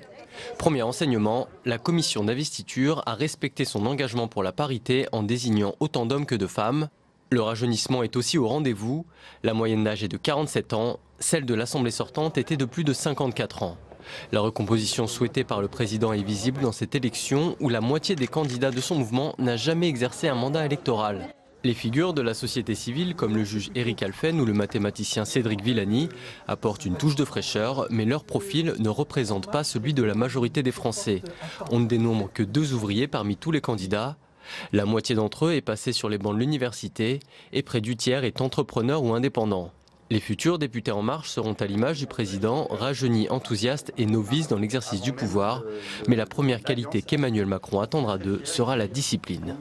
Premier enseignement, la commission d'investiture a respecté son engagement pour la parité en désignant autant d'hommes que de femmes. Le rajeunissement est aussi au rendez-vous. La moyenne d'âge est de 47 ans. Celle de l'Assemblée sortante était de plus de 54 ans. La recomposition souhaitée par le président est visible dans cette élection où la moitié des candidats de son mouvement n'a jamais exercé un mandat électoral. Les figures de la société civile, comme le juge Éric Alphen ou le mathématicien Cédric Villani, apportent une touche de fraîcheur, mais leur profil ne représente pas celui de la majorité des Français. On ne dénombre que 2 ouvriers parmi tous les candidats. La moitié d'entre eux est passée sur les bancs de l'université et près du tiers est entrepreneur ou indépendant. Les futurs députés En Marche seront à l'image du président, rajeunis, enthousiastes et novices dans l'exercice du pouvoir. Mais la première qualité qu'Emmanuel Macron attendra d'eux sera la discipline.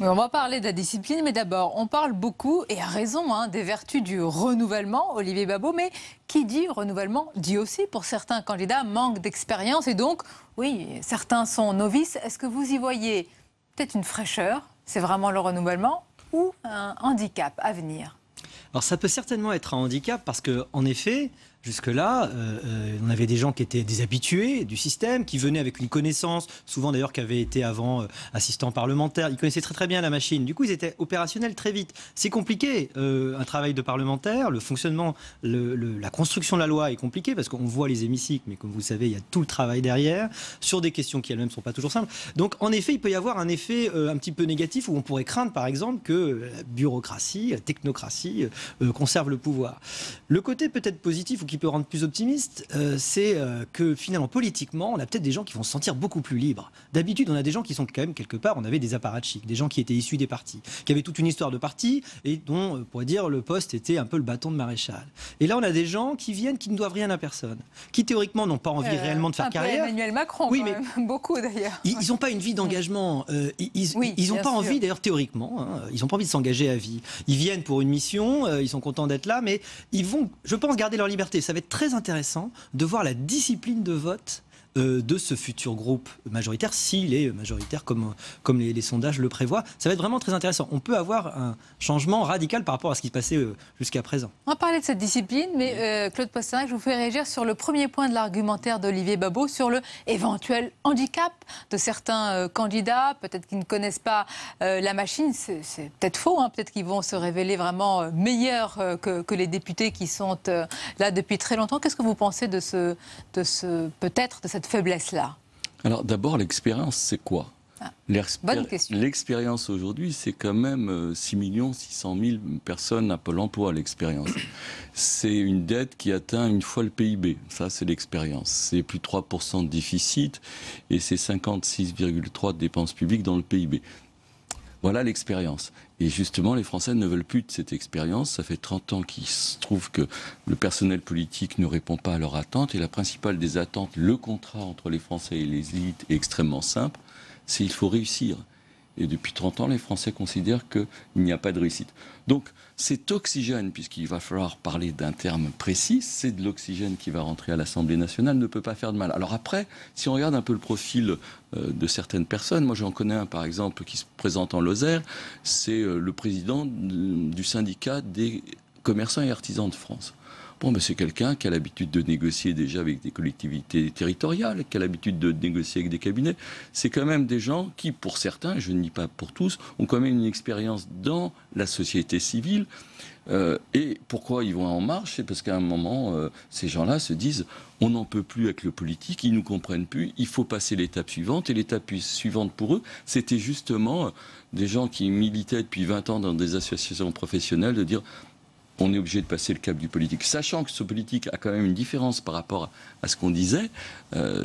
On va parler de la discipline, mais d'abord, on parle beaucoup, et à raison, des vertus du renouvellement, Olivier Babot. Mais qui dit renouvellement dit aussi, pour certains candidats, manque d'expérience. Et donc, oui, certains sont novices. Est-ce que vous y voyez peut-être une fraîcheur, c'est vraiment le renouvellement, ou un handicap à venir? Alors ça peut certainement être un handicap parce qu'en effet, jusque-là, on avait des gens qui étaient des habitués du système, qui venaient avec une connaissance, souvent d'ailleurs qui avaient été avant assistants parlementaires. Ils connaissaient très très bien la machine. Du coup, ils étaient opérationnels très vite. C'est compliqué, un travail de parlementaire, le fonctionnement, la construction de la loi est compliqué parce qu'on voit les hémicycles, mais comme vous le savez, il y a tout le travail derrière, sur des questions qui elles-mêmes ne sont pas toujours simples. Donc en effet, il peut y avoir un effet un petit peu négatif où on pourrait craindre par exemple que la bureaucratie, la technocratie conserve le pouvoir. Le côté peut-être positif ou qui peut rendre plus optimiste, c'est que finalement, politiquement, on a peut-être des gens qui vont se sentir beaucoup plus libres. D'habitude, on a des gens qui sont quand même, quelque part, on avait des apparatchiks, des gens qui étaient issus des partis, qui avaient toute une histoire de parti et dont, on pourrait dire, le poste était un peu le bâton de maréchal. Et là, on a des gens qui viennent, qui ne doivent rien à personne, qui théoriquement n'ont pas envie réellement de faire carrière. Emmanuel Macron, oui, quand mais même. Beaucoup d'ailleurs. Ils n'ont pas une vie d'engagement. Ils n'ont pas envie, d'ailleurs théoriquement, ils n'ont pas envie de s'engager à vie. Ils viennent pour une mission, ils sont contents d'être là, mais ils vont, je pense, garder leur liberté. Ça va être très intéressant de voir la discipline de vote de ce futur groupe majoritaire, s'il est majoritaire comme les sondages le prévoient. Ça va être vraiment très intéressant. On peut avoir un changement radical par rapport à ce qui se passait jusqu'à présent. On va parler de cette discipline, mais Claude Postanac, je vous fais réagir sur le premier point de l'argumentaire d'Olivier Babot sur le éventuel handicap de certains candidats, peut-être qu'ils ne connaissent pas la machine, c'est peut-être faux, hein. Peut-être qu'ils vont se révéler vraiment meilleurs que les députés qui sont là depuis très longtemps. Qu'est-ce que vous pensez de cette faiblesse-là? Alors d'abord, l'expérience, c'est quoi? Bonne question. L'expérience aujourd'hui, c'est quand même 6 600 000 personnes à Pôle emploi, l'expérience. C'est une dette qui atteint une fois le PIB. Ça, c'est l'expérience. C'est plus de 3% de déficit et c'est 56,3% de dépenses publiques dans le PIB. Voilà l'expérience. Et justement, les Français ne veulent plus de cette expérience. Ça fait 30 ans qu'il se trouve que le personnel politique ne répond pas à leurs attentes. Et la principale des attentes, le contrat entre les Français et les élites est extrêmement simple. C'est il faut réussir. Et depuis 30 ans, les Français considèrent qu'il n'y a pas de réussite. Donc cet oxygène, puisqu'il va falloir parler d'un terme précis, c'est de l'oxygène qui va rentrer à l'Assemblée nationale, ne peut pas faire de mal. Alors après, si on regarde un peu le profil de certaines personnes, moi j'en connais un par exemple qui se présente en Lozère, c'est le président du syndicat des commerçants et artisans de France. Bon, ben c'est quelqu'un qui a l'habitude de négocier déjà avec des collectivités territoriales, qui a l'habitude de négocier avec des cabinets. C'est quand même des gens qui, pour certains, je ne dis pas pour tous, ont quand même une expérience dans la société civile. Et pourquoi ils vont en marche? C'est parce qu'à un moment, ces gens-là se disent on n'en peut plus avec le politique, ils ne nous comprennent plus, il faut passer l'étape suivante. Et l'étape suivante pour eux, c'était justement des gens qui militaient depuis 20 ans dans des associations professionnelles de dire on est obligé de passer le cap du politique. Sachant que ce politique a quand même une différence par rapport à ce qu'on disait,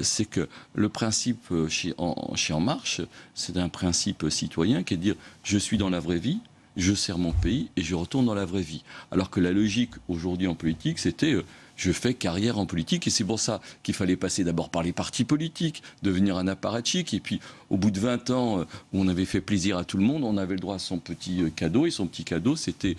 c'est que le principe chez En Marche, c'est un principe citoyen qui est de dire je suis dans la vraie vie, je sers mon pays et je retourne dans la vraie vie. Alors que la logique aujourd'hui en politique, c'était je fais carrière en politique et c'est pour ça qu'il fallait passer d'abord par les partis politiques, devenir un apparatchik et puis au bout de 20 ans où on avait fait plaisir à tout le monde, on avait le droit à son petit cadeau et son petit cadeau c'était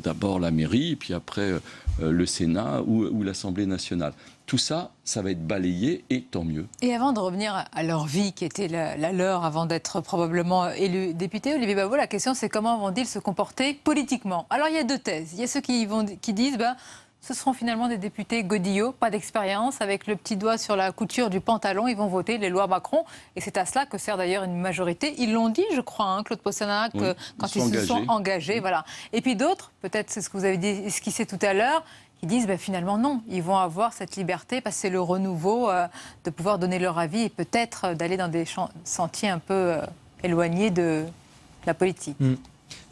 d'abord la mairie et puis après le Sénat ou l'Assemblée nationale. Tout ça, ça va être balayé et tant mieux. Et avant de revenir à leur vie qui était la leur avant d'être probablement élus députés, Olivier Babot, la question c'est comment vont-ils se comporter politiquement? Alors il y a deux thèses. Il y a ceux qui disent ce seront finalement des députés godillots, pas d'expérience, avec le petit doigt sur la couture du pantalon, ils vont voter les lois Macron. Et c'est à cela que sert d'ailleurs une majorité. Ils l'ont dit, je crois, Claude Postanac, oui, quand ils se sont engagés. Voilà. Et puis d'autres, peut-être c'est ce que vous avez dit, esquissé tout à l'heure, qui disent finalement non, ils vont avoir cette liberté, parce que c'est le renouveau, de pouvoir donner leur avis et peut-être d'aller dans des sentiers un peu éloignés de la politique.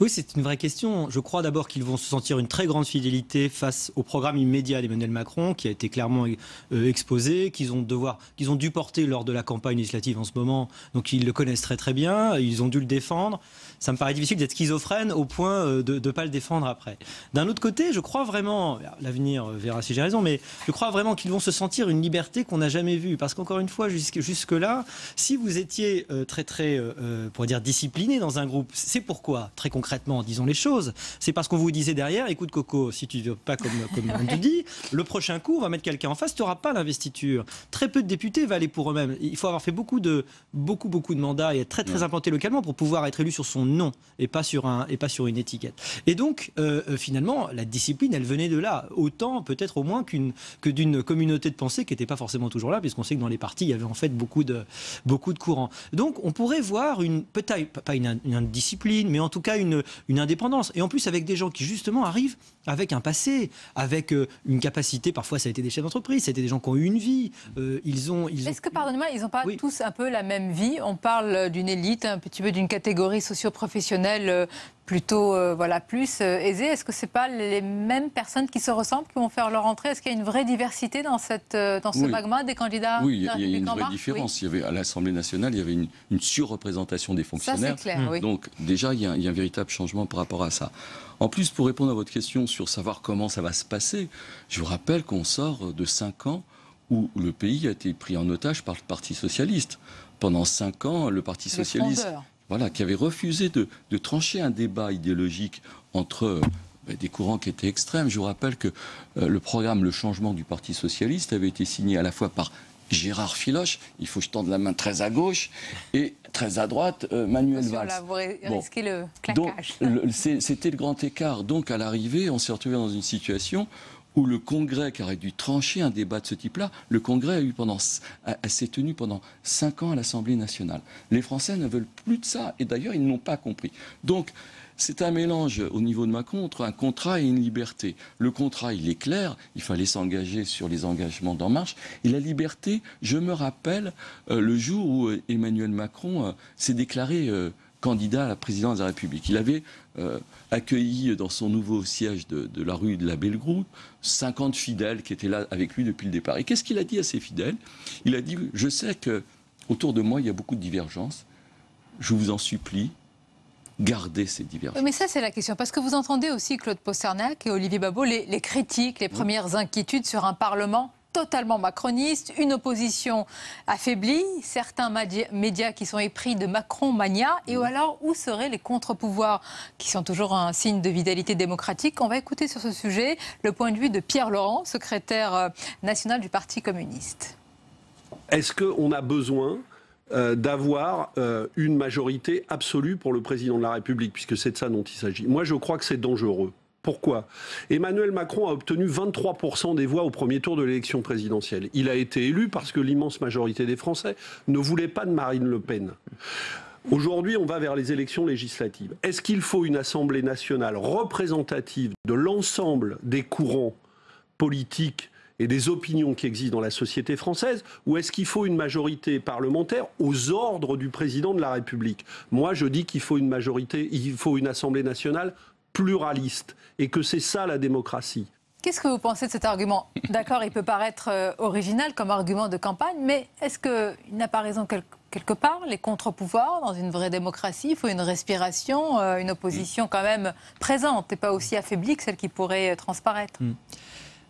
Oui, c'est une vraie question. Je crois d'abord qu'ils vont se sentir une très grande fidélité face au programme immédiat d'Emmanuel Macron, qui a été clairement exposé, qu'ils ont dû porter lors de la campagne législative en ce moment. Donc ils le connaissent très très bien, ils ont dû le défendre. Ça me paraît difficile d'être schizophrène au point de ne pas le défendre après. D'un autre côté, je crois vraiment, l'avenir verra si j'ai raison, mais je crois vraiment qu'ils vont se sentir une liberté qu'on n'a jamais vue. Parce qu'encore une fois, jusque-là, si vous étiez très, pour dire, discipliné dans un groupe, c'est pourquoi, très concrètement, disons les choses, c'est parce qu'on vous disait derrière, écoute Coco, si tu ne veux pas comme on te dit, le prochain coup, on va mettre quelqu'un en face, tu n'auras pas l'investiture. Très peu de députés valaient pour eux-mêmes. Il faut avoir fait beaucoup de mandats et être très très implanté localement pour pouvoir être élu sur son nom et pas sur une étiquette. Et donc, finalement, la discipline, elle venait de là. Autant, peut-être au moins, que d'une communauté de pensée qui n'était pas forcément toujours là, puisqu'on sait que dans les partis, il y avait en fait beaucoup de courants. Donc, on pourrait voir peut-être pas une discipline, mais en tout cas une indépendance. Et en plus, avec des gens qui, justement, arrivent avec un passé, avec une capacité, parfois ça a été des chefs d'entreprise, ça a été des gens qui ont eu une vie. Est-ce que, pardonnez-moi, ils n'ont pas tous un peu la même vie? On parle d'une élite, un petit peu d'une catégorie socio-professionnelle plutôt plus aisée. Est-ce que ce n'est pas les mêmes personnes qui se ressemblent qui vont faire leur entrée? Est-ce qu'il y a une vraie diversité dans ce magma des candidats? Oui, il y a une vraie différence. Oui. Il y avait, à l'Assemblée nationale, il y avait une surreprésentation des fonctionnaires. Ça, c'est clair, oui. Donc déjà, il y a un véritable changement par rapport à ça. En plus, pour répondre à votre question sur savoir comment ça va se passer, je vous rappelle qu'on sort de 5 ans où le pays a été pris en otage par le Parti socialiste. Pendant 5 ans, le Parti socialiste, qui avait refusé de trancher un débat idéologique entre des courants qui étaient extrêmes. Je vous rappelle que le programme Le Changement du Parti socialiste avait été signé à la fois par Gérard Filoche, il faut que je tende la main très à gauche, et très à droite, Manuel Valls. Là, vous risquez le claquage. Donc, c'était le grand écart. Donc, à l'arrivée, on s'est retrouvé dans une situation où le Congrès, qui aurait dû trancher un débat de ce type-là, le Congrès s'est tenu pendant 5 ans à l'Assemblée nationale. Les Français ne veulent plus de ça, et d'ailleurs, ils n'ont pas compris. Donc, c'est un mélange au niveau de Macron entre un contrat et une liberté. Le contrat, il est clair, il fallait s'engager sur les engagements d'En Marche. Et la liberté, je me rappelle le jour où Emmanuel Macron s'est déclaré candidat à la présidence de la République. Il avait accueilli dans son nouveau siège de la rue de la Belle-Groue 50 fidèles qui étaient là avec lui depuis le départ. Et qu'est-ce qu'il a dit à ces fidèles? Il a dit, je sais qu'autour de moi, il y a beaucoup de divergences. Je vous en supplie, garder ces divergences. Mais ça, c'est la question. Parce que vous entendez aussi Claude Pasternak et Olivier Babot, les critiques, les premières inquiétudes sur un Parlement totalement macroniste, une opposition affaiblie, certains médias qui sont épris de Macron-mania. Et alors, où seraient les contre-pouvoirs qui sont toujours un signe de vitalité démocratique? On va écouter sur ce sujet le point de vue de Pierre Laurent, secrétaire national du Parti communiste. Est-ce qu'on a besoin d'avoir une majorité absolue pour le président de la République, puisque c'est de ça dont il s'agit? Moi, je crois que c'est dangereux. Pourquoi? Emmanuel Macron a obtenu 23% des voix au premier tour de l'élection présidentielle. Il a été élu parce que l'immense majorité des Français ne voulait pas de Marine Le Pen. Aujourd'hui, on va vers les élections législatives. Est-ce qu'il faut une Assemblée nationale représentative de l'ensemble des courants politiques et des opinions qui existent dans la société française, ou est-ce qu'il faut une majorité parlementaire aux ordres du président de la République? Moi, je dis qu'il faut une majorité, il faut une Assemblée nationale pluraliste, et que c'est ça la démocratie. Qu'est-ce que vous pensez de cet argument? D'accord, il peut paraître original comme argument de campagne, mais est-ce qu'il n'a pas raison quelque part? Les contre-pouvoirs, dans une vraie démocratie, il faut une respiration, une opposition quand même présente, et pas aussi affaiblie que celle qui pourrait transparaître.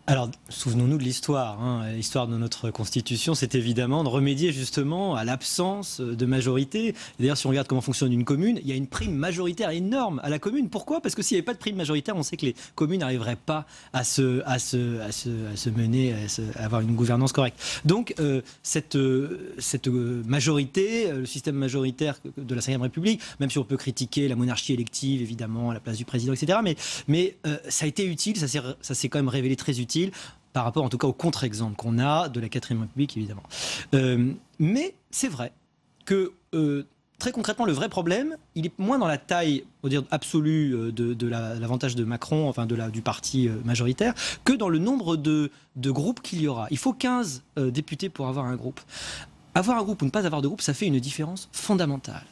Alors, souvenons-nous de l'histoire. L'histoire de notre Constitution, c'est évidemment de remédier justement à l'absence de majorité. D'ailleurs, si on regarde comment fonctionne une commune, il y a une prime majoritaire énorme à la commune. Pourquoi? Parce que s'il n'y avait pas de prime majoritaire, on sait que les communes n'arriveraient pas à se mener, à avoir une gouvernance correcte. Donc, cette majorité, le système majoritaire de la Ve République, même si on peut critiquer la monarchie élective, évidemment, à la place du président, etc., mais ça a été utile, ça s'est quand même révélé très utile par rapport en tout cas au contre-exemple qu'on a de la 4e République, évidemment. Mais c'est vrai que très concrètement, le vrai problème, il est moins dans la taille, on va dire, absolue de l'avantage de Macron, enfin du parti majoritaire, que dans le nombre de groupes qu'il y aura. Il faut 15 députés pour avoir un groupe. Avoir un groupe ou ne pas avoir de groupe, ça fait une différence fondamentale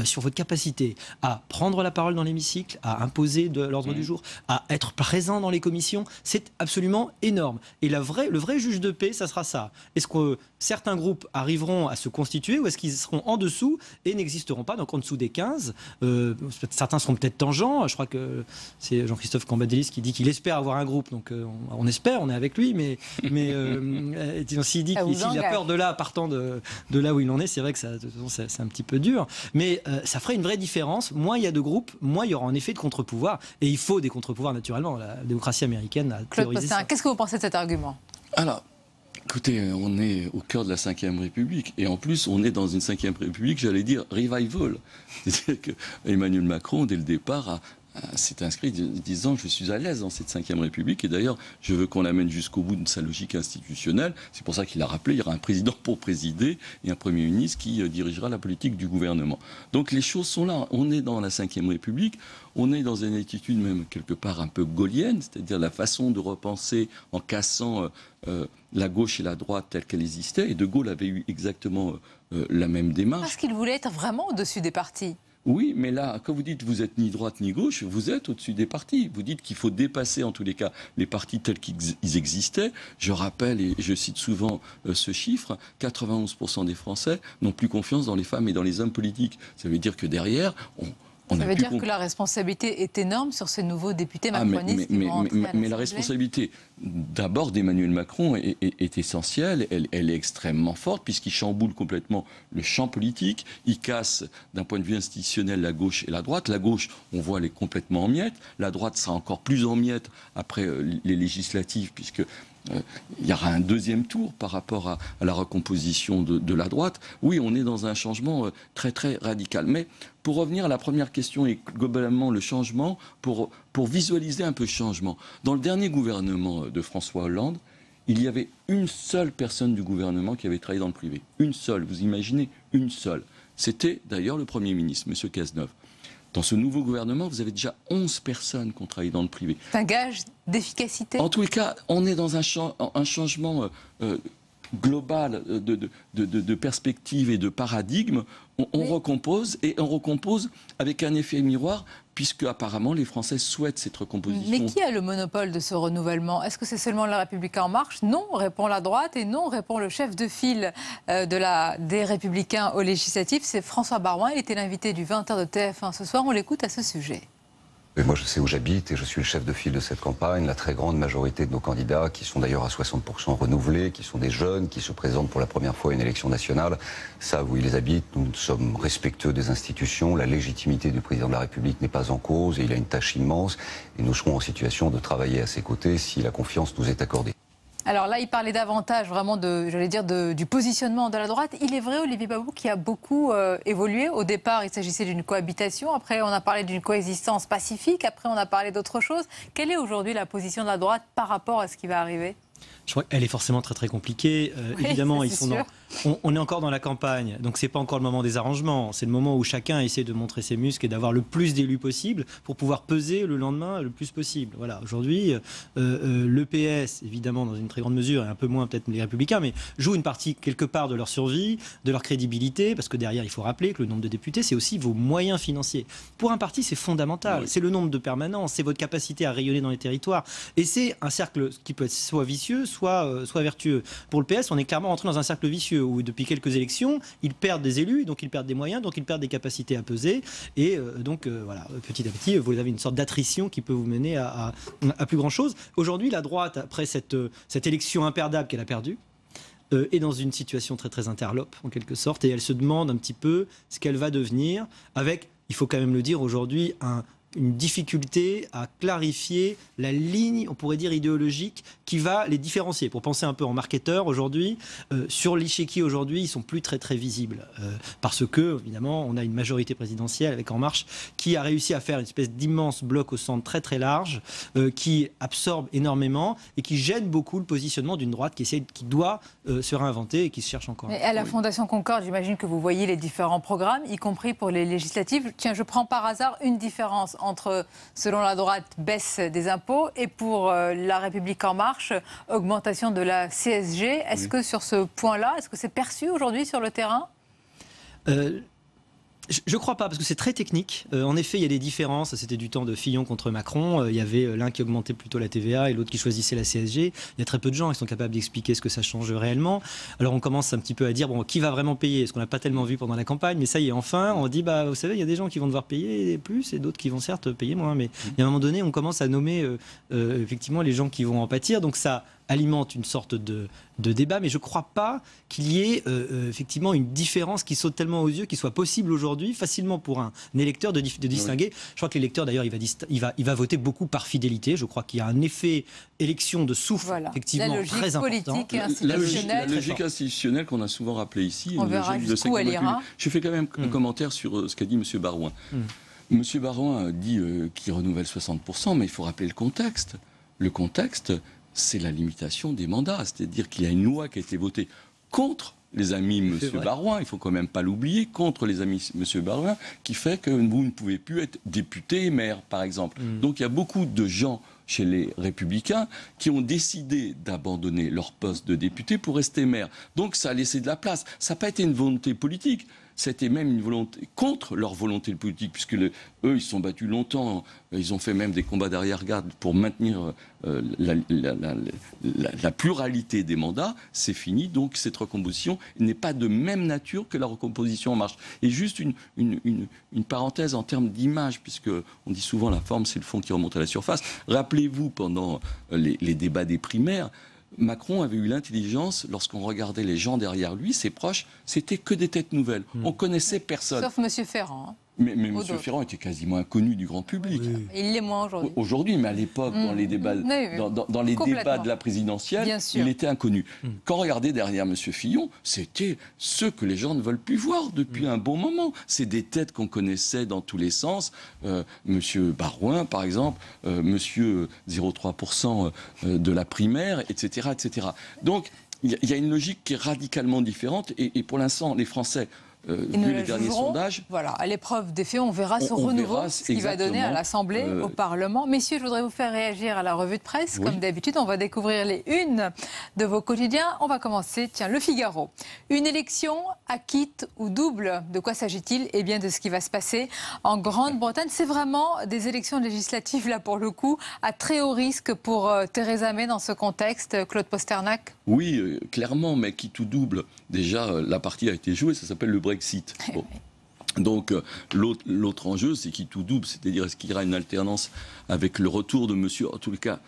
sur votre capacité à prendre la parole dans l'hémicycle, à imposer de l'ordre du jour, à être présent dans les commissions. C'est absolument énorme. Et le vrai juge de paix, ça sera ça. Est-ce que certains groupes arriveront à se constituer ou est-ce qu'ils seront en dessous et n'existeront pas, donc en dessous des 15 certains seront peut-être tangents. Je crois que c'est Jean-Christophe Cambadélis qui dit qu'il espère avoir un groupe. Donc on espère, on est avec lui, mais s'il dit qu'il a peur de là, partant de là où il en est, c'est vrai que c'est un petit peu dur. Mais ça ferait une vraie différence. Moins il y a de groupes, moins il y aura en effet de contre-pouvoirs. Et il faut des contre-pouvoirs, naturellement. La démocratie américaine a théorisé ça. Qu'est-ce que vous pensez de cet argument? Alors, écoutez, on est au cœur de la Ve République. Et en plus, on est dans une Ve République, j'allais dire, revival. C'est-à-dire qu'Emmanuel Macron, dès le départ, s'est inscrit disant je suis à l'aise dans cette Ve République et d'ailleurs je veux qu'on l'amène jusqu'au bout de sa logique institutionnelle. C'est pour ça qu'il a rappelé il y aura un président pour présider et un Premier ministre qui dirigera la politique du gouvernement. Donc les choses sont là. On est dans la Ve République, on est dans une attitude même quelque part un peu gaullienne, c'est-à-dire la façon de repenser en cassant la gauche et la droite telle qu'elle existait. Et De Gaulle avait eu exactement la même démarche. Parce qu'il voulait être vraiment au-dessus des partis. Oui, mais là, quand vous dites vous êtes ni droite ni gauche, vous êtes au-dessus des partis. Vous dites qu'il faut dépasser en tous les cas les partis tels qu'ils existaient. Je rappelle, et je cite souvent ce chiffre, 91% des Français n'ont plus confiance dans les femmes et dans les hommes politiques. Ça veut dire que derrière, ça veut dire que la responsabilité est énorme sur ces nouveaux députés macronistes qui vont entrer à mais la responsabilité d'abord d'Emmanuel Macron est essentielle, elle est extrêmement forte puisqu'il chamboule complètement le champ politique, il casse d'un point de vue institutionnel la gauche et la droite. La gauche, on voit, elle est complètement en miettes, la droite sera encore plus en miettes après les législatives puisque il y aura un deuxième tour par rapport à la recomposition de la droite. Oui, on est dans un changement très très radical. Mais pour revenir à la première question et globalement le changement, pour visualiser un peu le changement, dans le dernier gouvernement de François Hollande, il y avait une seule personne du gouvernement qui avait travaillé dans le privé. Une seule, vous imaginez, une seule. C'était d'ailleurs le Premier ministre, M. Cazeneuve. Dans ce nouveau gouvernement, vous avez déjà 11 personnes qui ont travaillé dans le privé. C'est un gage d'efficacité. En tous les cas, on est dans un changement global de perspective et de paradigme. On recompose, et on recompose avec un effet miroir, puisque apparemment les Français souhaitent cette recomposition. Mais qui a le monopole de ce renouvellement? Est-ce que c'est seulement la République en marche? Non, répond la droite, et non, répond le chef de file des Républicains aux législatives, c'est François Baroin. Il était l'invité du 20h de TF1 ce soir, on l'écoute à ce sujet. Et moi, je sais où j'habite et je suis le chef de file de cette campagne. La très grande majorité de nos candidats, qui sont d'ailleurs à 60% renouvelés, qui sont des jeunes, qui se présentent pour la première fois à une élection nationale, savent où ils habitent. Nous sommes respectueux des institutions. La légitimité du président de la République n'est pas en cause et il a une tâche immense. Et nous serons en situation de travailler à ses côtés si la confiance nous est accordée. Alors là, il parlait davantage vraiment du positionnement de la droite. Il est vrai, Olivier Babou, qui a beaucoup évolué. Au départ, il s'agissait d'une cohabitation. Après, on a parlé d'une coexistence pacifique. Après, on a parlé d'autre chose. Quelle est aujourd'hui la position de la droite par rapport à ce qui va arriver ? Je crois qu'elle est forcément très très compliquée. Oui, évidemment, ça, on est encore dans la campagne, donc c'est pas encore le moment des arrangements. C'est le moment où chacun essaie de montrer ses muscles et d'avoir le plus d'élus possible pour pouvoir peser le lendemain le plus possible. Voilà. Aujourd'hui, le PS, évidemment, dans une très grande mesure, et un peu moins peut-être les Républicains, mais joue une partie quelque part de leur survie, de leur crédibilité, parce que derrière, il faut rappeler que le nombre de députés, c'est aussi vos moyens financiers. Pour un parti, c'est fondamental. Oui. C'est le nombre de permanents, c'est votre capacité à rayonner dans les territoires, et c'est un cercle qui peut être soit vicieux, soit vertueux. Pour le PS, on est clairement entré dans un cercle vicieux où depuis quelques élections, ils perdent des élus, donc ils perdent des moyens, donc ils perdent des capacités à peser, et voilà, petit à petit, vous avez une sorte d'attrition qui peut vous mener à plus grand chose. Aujourd'hui, la droite, après cette élection imperdable qu'elle a perdue, est dans une situation très très interlope en quelque sorte, et elle se demande un petit peu ce qu'elle va devenir, avec, il faut quand même le dire aujourd'hui, une difficulté à clarifier la ligne, on pourrait dire idéologique, qui va les différencier. Pour penser un peu en marketeur aujourd'hui, sur l'échiquier aujourd'hui, ils sont plus très très visibles. Parce que, évidemment, on a une majorité présidentielle avec En Marche qui a réussi à faire une espèce d'immense bloc au centre très très large, qui absorbe énormément et qui gêne beaucoup le positionnement d'une droite qui doit se réinventer et qui se cherche encore. Mais à la Fondation Concorde, j'imagine que vous voyez les différents programmes, y compris pour les législatives. Tiens, je prends par hasard une différence entre, selon la droite, baisse des impôts et pour la République En Marche, augmentation de la CSG. Est-ce que sur ce point-là, est-ce que c'est perçu aujourd'hui sur le terrain ? Je ne crois pas, parce que c'est très technique. En effet, il y a des différences. C'était du temps de Fillon contre Macron. Il y avait l'un qui augmentait plutôt la TVA et l'autre qui choisissait la CSG. Il y a très peu de gens qui sont capables d'expliquer ce que ça change réellement. Alors on commence un petit peu à dire, bon, qui va vraiment payer ? Ce qu'on n'a pas tellement vu pendant la campagne. Mais ça y est, enfin, on dit, vous savez, il y a des gens qui vont devoir payer plus et d'autres qui vont certes payer moins. Mais il y a un moment donné, on commence à nommer effectivement les gens qui vont en pâtir. Donc ça alimente une sorte de débat, mais je ne crois pas qu'il y ait effectivement une différence qui saute tellement aux yeux, qui soit possible aujourd'hui facilement pour un électeur de distinguer. Oui. Je crois que l'électeur d'ailleurs il va voter beaucoup par fidélité. Je crois qu'il y a un effet élection de souffle effectivement très important. Politique et institutionnelle. La logique institutionnelle qu'on a souvent rappelée ici. On verra jusqu'où elle ira. Je fais quand même un commentaire sur ce qu'a dit M. Baroin. M. Baroin dit qu'il renouvelle 60%, mais il faut rappeler le contexte. Le contexte, c'est la limitation des mandats. C'est-à-dire qu'il y a une loi qui a été votée contre les amis M. Baroin, il ne faut quand même pas l'oublier, contre les amis M. Baroin, qui fait que vous ne pouvez plus être député et maire, par exemple. Donc il y a beaucoup de gens chez les Républicains qui ont décidé d'abandonner leur poste de député pour rester maire. Donc ça a laissé de la place. Ça n'a pas été une volonté politique. C'était même une volonté contre leur volonté politique, puisque eux, ils se sont battus longtemps. Ils ont fait même des combats d'arrière-garde pour maintenir la pluralité des mandats. C'est fini, donc cette recomposition n'est pas de même nature que la recomposition En Marche. Et juste une parenthèse en termes d'image, puisque on dit souvent la forme, c'est le fond qui remonte à la surface. Rappelez-vous, pendant les débats des primaires, Macron avait eu l'intelligence, lorsqu'on regardait les gens derrière lui, ses proches, c'était que des têtes nouvelles. On connaissait personne. Sauf M. Ferrand. Mais M. Ferrand était quasiment inconnu du grand public. Oui. Il l'est moins aujourd'hui. Aujourd'hui, mais à l'époque, dans les débats, dans les débats de la présidentielle, il était inconnu. Quand on regardait derrière M. Fillon, c'était ceux que les gens ne veulent plus voir depuis un bon moment. C'est des têtes qu'on connaissait dans tous les sens. M. Barouin, par exemple, M. 0,3% de la primaire, etc., etc. Donc, il y a une logique qui est radicalement différente. Et pour l'instant, les Français... vu les derniers sondages. Voilà, à l'épreuve des faits, on verra ce renouveau, ce qu'il va donner à l'Assemblée, au Parlement. Messieurs, je voudrais vous faire réagir à la revue de presse. Comme d'habitude, on va découvrir les unes de vos quotidiens. On va commencer, Le Figaro. Une élection à quitte ou double. De quoi s'agit-il? Eh bien, de ce qui va se passer en Grande-Bretagne. C'est vraiment des élections législatives, là, pour le coup, à très haut risque pour Theresa May dans ce contexte. Claude Posternac? Oui, clairement, mais quitte ou double. Déjà, la partie a été jouée, ça s'appelle le Brexit. Bon. Donc l'autre enjeu, c'est qui tout double, c'est-à-dire est-ce qu'il y aura une alternance avec le retour de monsieur, en tous les cas,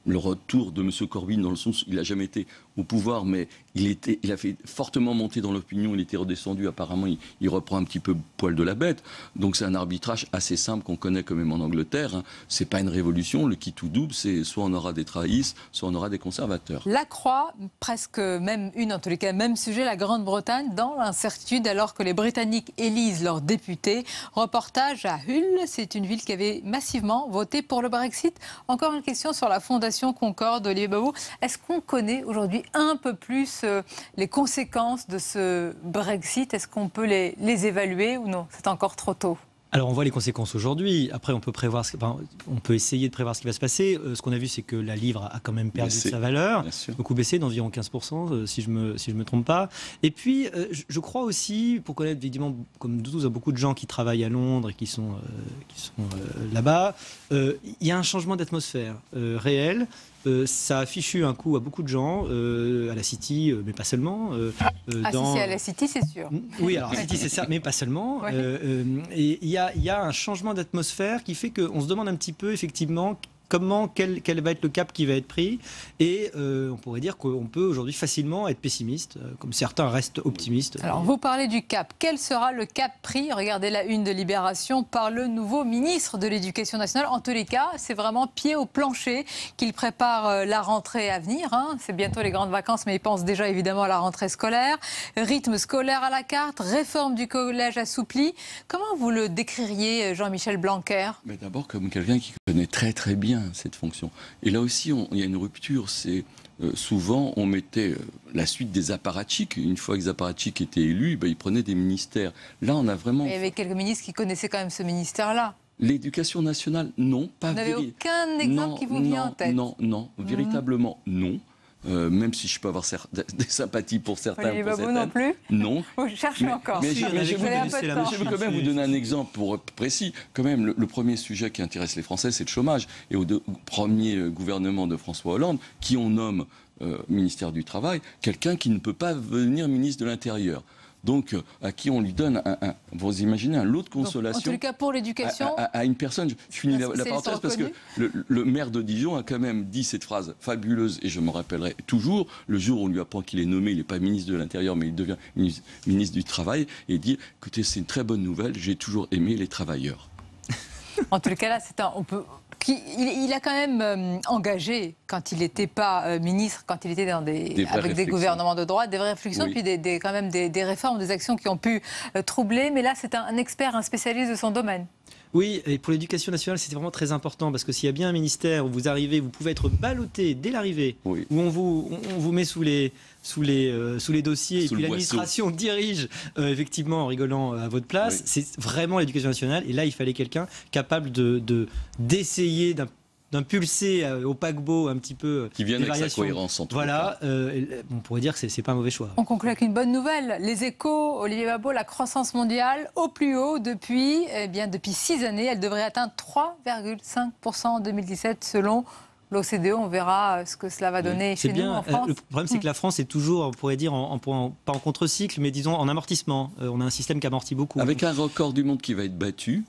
le retour de monsieur Corbyn, dans le sens où il n'a jamais été au pouvoir, mais il a fait fortement monter dans l'opinion, il était redescendu, apparemment il reprend un petit peu poil de la bête. Donc c'est un arbitrage assez simple qu'on connaît quand même en Angleterre. Hein. C'est pas une révolution, le qui tout double, c'est soit on aura des travaillistes, soit on aura des conservateurs. La Croix, presque même une, en tous les cas, même sujet, la Grande-Bretagne dans l'incertitude alors que les Britanniques élisent leurs députés. Reportage à Hull, c'est une ville qui avait massivement voté pour le Brexit. Encore une question sur la Fondation Concorde, Olivier Babou. Est-ce qu'on connaît aujourd'hui un peu plus les conséquences de ce Brexit? Est-ce qu'on peut les évaluer ou non? C'est encore trop tôt. Alors on voit les conséquences aujourd'hui. Après on peut essayer de prévoir ce qui va se passer. Ce qu'on a vu, c'est que la livre a quand même perdu de sa valeur, beaucoup baissé d'environ 15%, si je me trompe pas. Et puis je crois aussi, pour connaître évidemment comme beaucoup de gens qui travaillent à Londres et qui sont là-bas, il y a un changement d'atmosphère réel. Ça a fichu un coup à beaucoup de gens, à la City, mais pas seulement. Si c'est à la City, c'est sûr. Oui, alors à la City, c'est ça, mais pas seulement. Et il y a un changement d'atmosphère qui fait qu'on se demande un petit peu, effectivement, quel va être le cap qui va être pris. Et on pourrait dire qu'on peut aujourd'hui facilement être pessimiste, comme certains restent optimistes. Alors, vous parlez du cap. Quel sera le cap pris? Regardez la une de Libération par le nouveau ministre de l'Éducation nationale. En tous les cas, c'est vraiment pied au plancher qu'il prépare la rentrée à venir. Hein. C'est bientôt les grandes vacances, mais il pense déjà évidemment à la rentrée scolaire. Rythme scolaire à la carte, réforme du collège assoupli. Comment vous le décririez, Jean-Michel Blanquer? Mais d'abord comme quelqu'un qui connaît très très bien cette fonction. Et là aussi, il y a une rupture. C'est souvent, on mettait la suite des apparatchiks. Une fois que les apparatchiks étaient élus, ils prenaient des ministères. Là, on a vraiment... Il y avait quelques ministres qui connaissaient quand même ce ministère-là. L'éducation nationale, non, pas... Vous n'avez aucun exemple qui vous vient en tête? Non, véritablement non. Même si je peux avoir des sympathies pour certains. Olivier Babou non plus? Non. Vous cherchez encore. Mais je veux quand même vous donner un exemple précis. Quand même, le premier sujet qui intéresse les Français, c'est le chômage. Et au premier gouvernement de François Hollande, qui on nomme ministère du Travail, quelqu'un qui ne peut pas devenir ministre de l'Intérieur. Donc, à qui on lui donne vous imaginez un lot de consolation. En tout cas, pour l'éducation. À une personne. Je finis la parenthèse parce que le maire de Dijon a quand même dit cette phrase fabuleuse, et je me rappellerai toujours, le jour où on lui apprend qu'il est nommé, il n'est pas ministre de l'Intérieur, mais il devient ministre du Travail, et il dit écoutez, c'est une très bonne nouvelle, j'ai toujours aimé les travailleurs. En tout cas, là, il a quand même engagé, quand il n'était pas ministre, quand il était avec des gouvernements de droite, des vraies réflexions, puis quand même des réformes, des actions qui ont pu troubler. Mais là, c'est un expert, un spécialiste de son domaine. Oui, et pour l'éducation nationale, c'était vraiment très important, parce que s'il y a bien un ministère où vous arrivez, vous pouvez être ballotté dès l'arrivée, où on vous met sous les dossiers, et puis l'administration dirige effectivement en rigolant à votre place, c'est vraiment l'éducation nationale. Et là, il fallait quelqu'un capable d'essayer d'impulser au paquebot un petit peu qui vienne avec sa cohérence en tout cas. On pourrait dire que c'est pas un mauvais choix. On conclut avec une bonne nouvelle. Les Échos, Olivier Babot, la croissance mondiale au plus haut depuis 6 années. Elle devrait atteindre 3,5% en 2017 selon l'OCDE. On verra ce que cela va donner chez nous en France. Le problème, c'est que la France est toujours, on pourrait dire, pas en contre-cycle, mais disons en amortissement. On a un système qui amortit beaucoup. Avec un record du monde qui va être battu.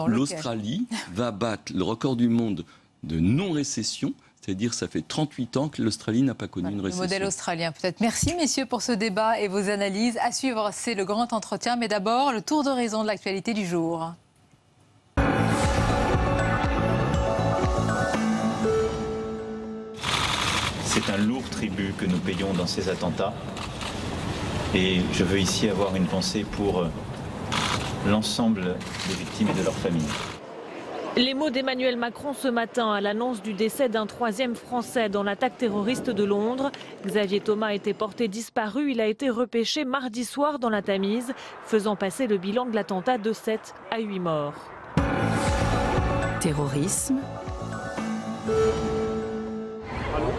L'Australie va battre le record du monde de non-récession, C'est-à-dire ça fait 38 ans que l'Australie n'a pas connu une récession. Le modèle australien, peut-être. Merci, messieurs, pour ce débat et vos analyses. À suivre, c'est le grand entretien. Mais d'abord, le tour d'horizon de l'actualité du jour. C'est un lourd tribut que nous payons dans ces attentats. Et je veux ici avoir une pensée pour l'ensemble des victimes et de leurs familles. Les mots d'Emmanuel Macron ce matin à l'annonce du décès d'un 3e Français dans l'attaque terroriste de Londres. Xavier Thomas était porté disparu. Il a été repêché mardi soir dans la Tamise, faisant passer le bilan de l'attentat de 7 à 8 morts. Terrorisme.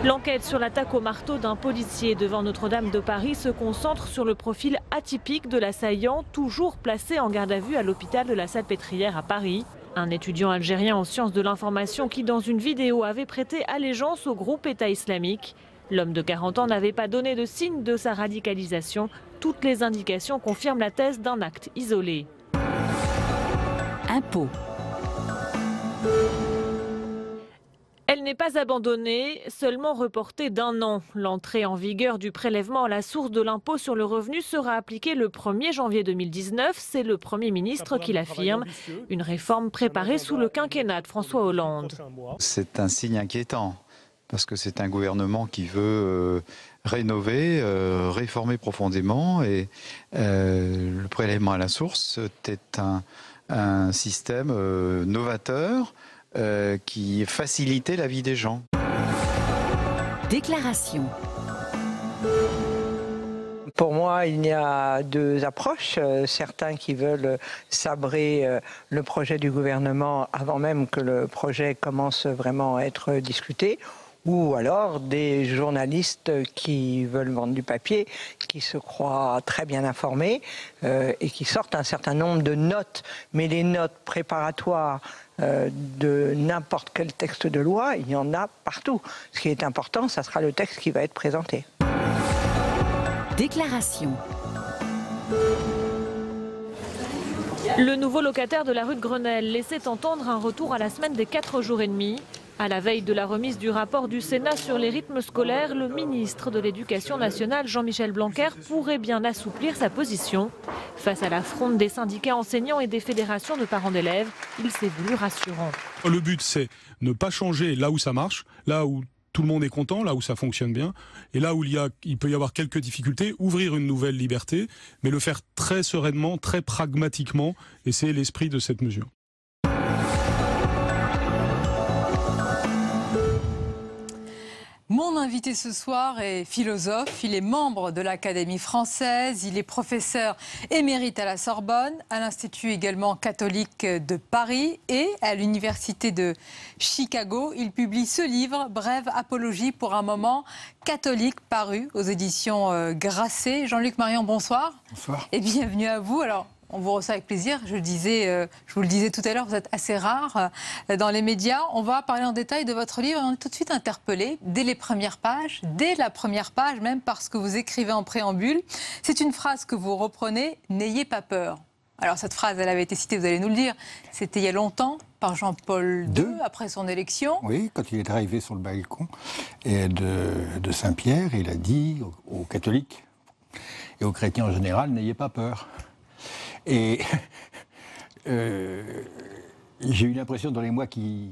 L'enquête sur l'attaque au marteau d'un policier devant Notre-Dame de Paris se concentre sur le profil atypique de l'assaillant, toujours placé en garde à vue à l'hôpital de la Salpêtrière à Paris. Un étudiant algérien en sciences de l'information qui, dans une vidéo, avait prêté allégeance au groupe État islamique. L'homme de 40 ans n'avait pas donné de signe de sa radicalisation. Toutes les indications confirment la thèse d'un acte isolé. Impôt. Elle n'est pas abandonnée, seulement reportée d'1 an. L'entrée en vigueur du prélèvement à la source de l'impôt sur le revenu sera appliquée le 1er janvier 2019. C'est le Premier ministre qui l'affirme. Une réforme préparée sous le quinquennat de François Hollande. C'est un signe inquiétant, parce que c'est un gouvernement qui veut rénover, réformer profondément. Et le prélèvement à la source est un système novateur, qui facilitait la vie des gens. Déclaration. Pour moi, il y a deux approches. Certains qui veulent sabrer le projet du gouvernement avant même que le projet commence vraiment à être discuté. Ou alors des journalistes qui veulent vendre du papier, qui se croient très bien informés et qui sortent un certain nombre de notes. Mais les notes préparatoires de n'importe quel texte de loi, il y en a partout. Ce qui est important, ça sera le texte qui va être présenté. Déclaration. Le nouveau locataire de la rue de Grenelle laissait entendre un retour à la semaine des 4 jours et demi. À la veille de la remise du rapport du Sénat sur les rythmes scolaires, le ministre de l'Éducation nationale, Jean-Michel Blanquer, pourrait bien assouplir sa position. Face à la fronde des syndicats enseignants et des fédérations de parents d'élèves, il s'est voulu rassurant. Le but, c'est ne pas changer là où ça marche, là où tout le monde est content, là où ça fonctionne bien, et là où il peut y avoir quelques difficultés, ouvrir une nouvelle liberté, mais le faire très sereinement, très pragmatiquement, et c'est l'esprit de cette mesure. Mon invité ce soir est philosophe, il est membre de l'Académie française, il est professeur émérite à la Sorbonne, à l'Institut également catholique de Paris et à l'Université de Chicago. Il publie ce livre, Brève apologie pour un moment catholique, paru aux éditions Grasset. Jean-Luc Marion, bonsoir. Bonsoir. Et bienvenue à vous. Alors, on vous reçoit avec plaisir. Je vous le disais tout à l'heure, vous êtes assez rare dans les médias. On va parler en détail de votre livre et on est tout de suite interpellé dès la première page, même parce que vous écrivez en préambule. C'est une phrase que vous reprenez, « N'ayez pas peur ». Alors cette phrase, elle avait été citée, vous allez nous le dire, c'était il y a longtemps par Jean-Paul II, après son élection. Oui, quand il est arrivé sur le balcon de Saint-Pierre, il a dit aux catholiques et aux chrétiens en général, « N'ayez pas peur ». Et j'ai eu l'impression dans les mois qui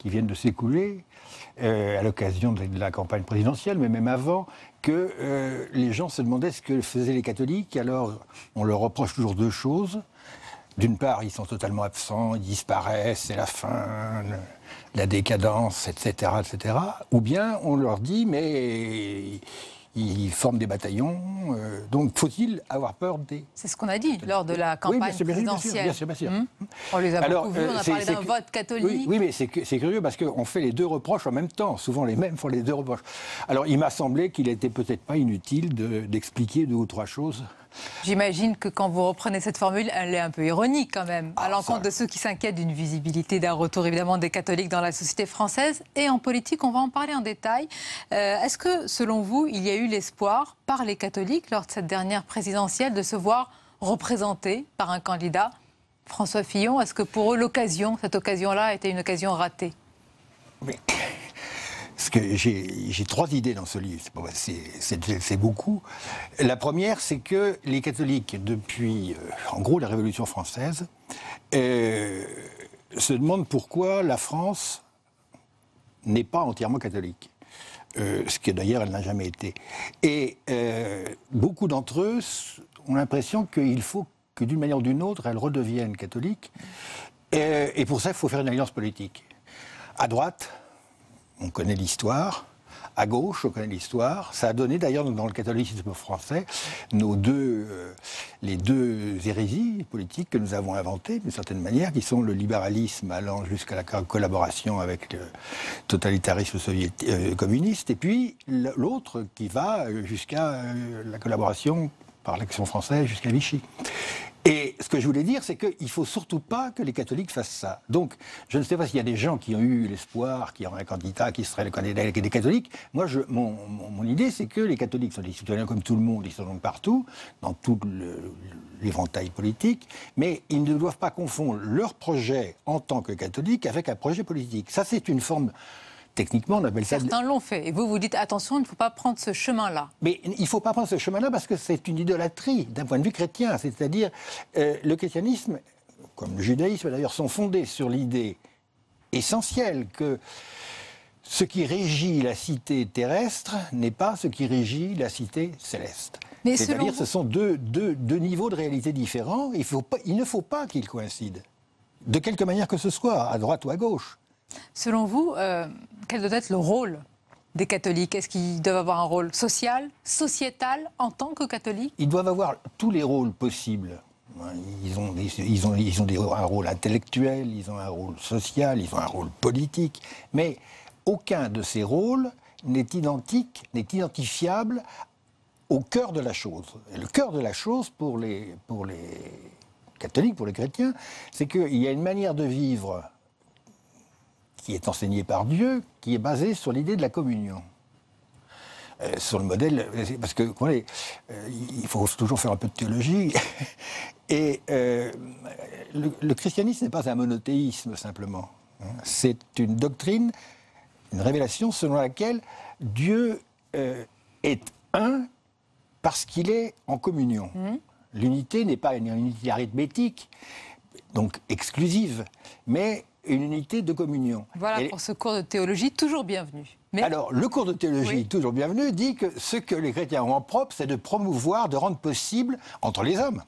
viennent de s'écouler, à l'occasion de la campagne présidentielle, mais même avant, que les gens se demandaient ce que faisaient les catholiques. Alors, on leur reproche toujours deux choses. D'une part, ils sont totalement absents, ils disparaissent, c'est la fin, la décadence, etc., etc. Ou bien, on leur dit, mais ils forment des bataillons, donc faut-il avoir peur des... C'est ce qu'on a dit lors de la campagne présidentielle. Bien sûr. On les a beaucoup vus, on a parlé d'un vote catholique. Oui, mais c'est curieux parce qu'on fait les deux reproches en même temps. Souvent les mêmes font les deux reproches. Alors il m'a semblé qu'il n'était peut-être pas inutile d'expliquer deux ou trois choses. J'imagine que quand vous reprenez cette formule, elle est un peu ironique quand même, à l'encontre de ceux qui s'inquiètent d'une visibilité, d'un retour évidemment des catholiques dans la société française. Et en politique, on va en parler en détail. Est-ce que, selon vous, il y a eu l'espoir par les catholiques, lors de cette dernière présidentielle, de se voir représentés par un candidat, François Fillon? Est-ce que pour eux, cette occasion-là, était une occasion ratée? Mais parce que j'ai 3 idées dans ce livre, c'est beaucoup. La première, c'est que les catholiques, depuis, en gros, la Révolution française, se demandent pourquoi la France n'est pas entièrement catholique. Ce que d'ailleurs elle n'a jamais été. Et beaucoup d'entre eux ont l'impression qu'il faut que d'une manière ou d'une autre, elles redeviennent catholiques. Et pour ça, il faut faire une alliance politique. À droite, on connaît l'histoire. À gauche, on connaît l'histoire. Ça a donné d'ailleurs dans le catholicisme français les deux hérésies politiques que nous avons inventées, d'une certaine manière, qui sont le libéralisme allant jusqu'à la collaboration avec le totalitarisme communiste, et puis l'autre qui va jusqu'à la collaboration par l'Action française jusqu'à Vichy. Et ce que je voulais dire, c'est qu'il ne faut surtout pas que les catholiques fassent ça. Donc, je ne sais pas s'il y a des gens qui ont eu l'espoir, qui auraient un candidat, qui serait le candidat des catholiques. Moi, mon idée, c'est que les catholiques sont des citoyens comme tout le monde, ils sont donc partout, dans tout l'éventail politique, mais ils ne doivent pas confondre leur projet en tant que catholique avec un projet politique. Ça, c'est une forme... Techniquement, on appelle ça... Certains l'ont fait. Et vous dites, attention, il ne faut pas prendre ce chemin-là. Mais il ne faut pas prendre ce chemin-là parce que c'est une idolâtrie d'un point de vue chrétien. C'est-à-dire, le christianisme, comme le judaïsme d'ailleurs, sont fondés sur l'idée essentielle que ce qui régit la cité terrestre n'est pas ce qui régit la cité céleste. C'est-à-dire, ce sont deux niveaux de réalité différents. Il ne faut pas qu'ils coïncident. De quelque manière que ce soit, à droite ou à gauche. Selon vous, quel doit être le rôle des catholiques? Est-ce qu'ils doivent avoir un rôle social, sociétal, en tant que catholiques? Ils doivent avoir tous les rôles possibles. Ils ont un rôle intellectuel, ils ont un rôle social, ils ont un rôle politique. Mais aucun de ces rôles n'est identifiable au cœur de la chose. Et le cœur de la chose, pour les catholiques, pour les chrétiens, c'est qu'il y a une manière de vivre qui est enseigné par Dieu, qui est basé sur l'idée de la communion. Sur le modèle... Parce que, il faut toujours faire un peu de théologie. Et le christianisme n'est pas un monothéisme, simplement. C'est une doctrine, une révélation selon laquelle Dieu est un parce qu'il est en communion. L'unité n'est pas une unité arithmétique, donc exclusive, mais une unité de communion. Voilà pour ce cours de théologie, toujours bienvenu. Mais... Alors, le cours de théologie, toujours bienvenu, dit que ce que les chrétiens ont en propre, c'est de promouvoir, de rendre possible, entre les hommes,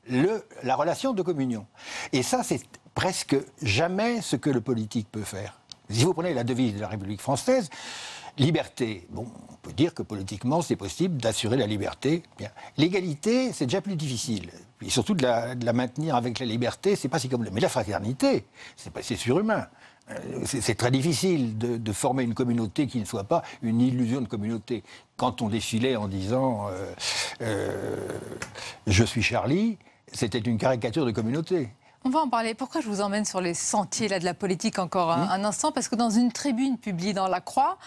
la relation de communion. Et ça, c'est presque jamais ce que le politique peut faire. Si vous prenez la devise de la République française, liberté. Bon, on peut dire que politiquement, c'est possible d'assurer la liberté. Bien. L'égalité, c'est déjà plus difficile. Et surtout de la maintenir avec la liberté, c'est pas si compliqué. Mais la fraternité, c'est surhumain. C'est très difficile de former une communauté qui ne soit pas une illusion de communauté. Quand on défilait en disant je suis Charlie, c'était une caricature de communauté. On va en parler. Pourquoi je vous emmène sur les sentiers de la politique encore un instant? Parce que dans une tribune publiée dans La Croix,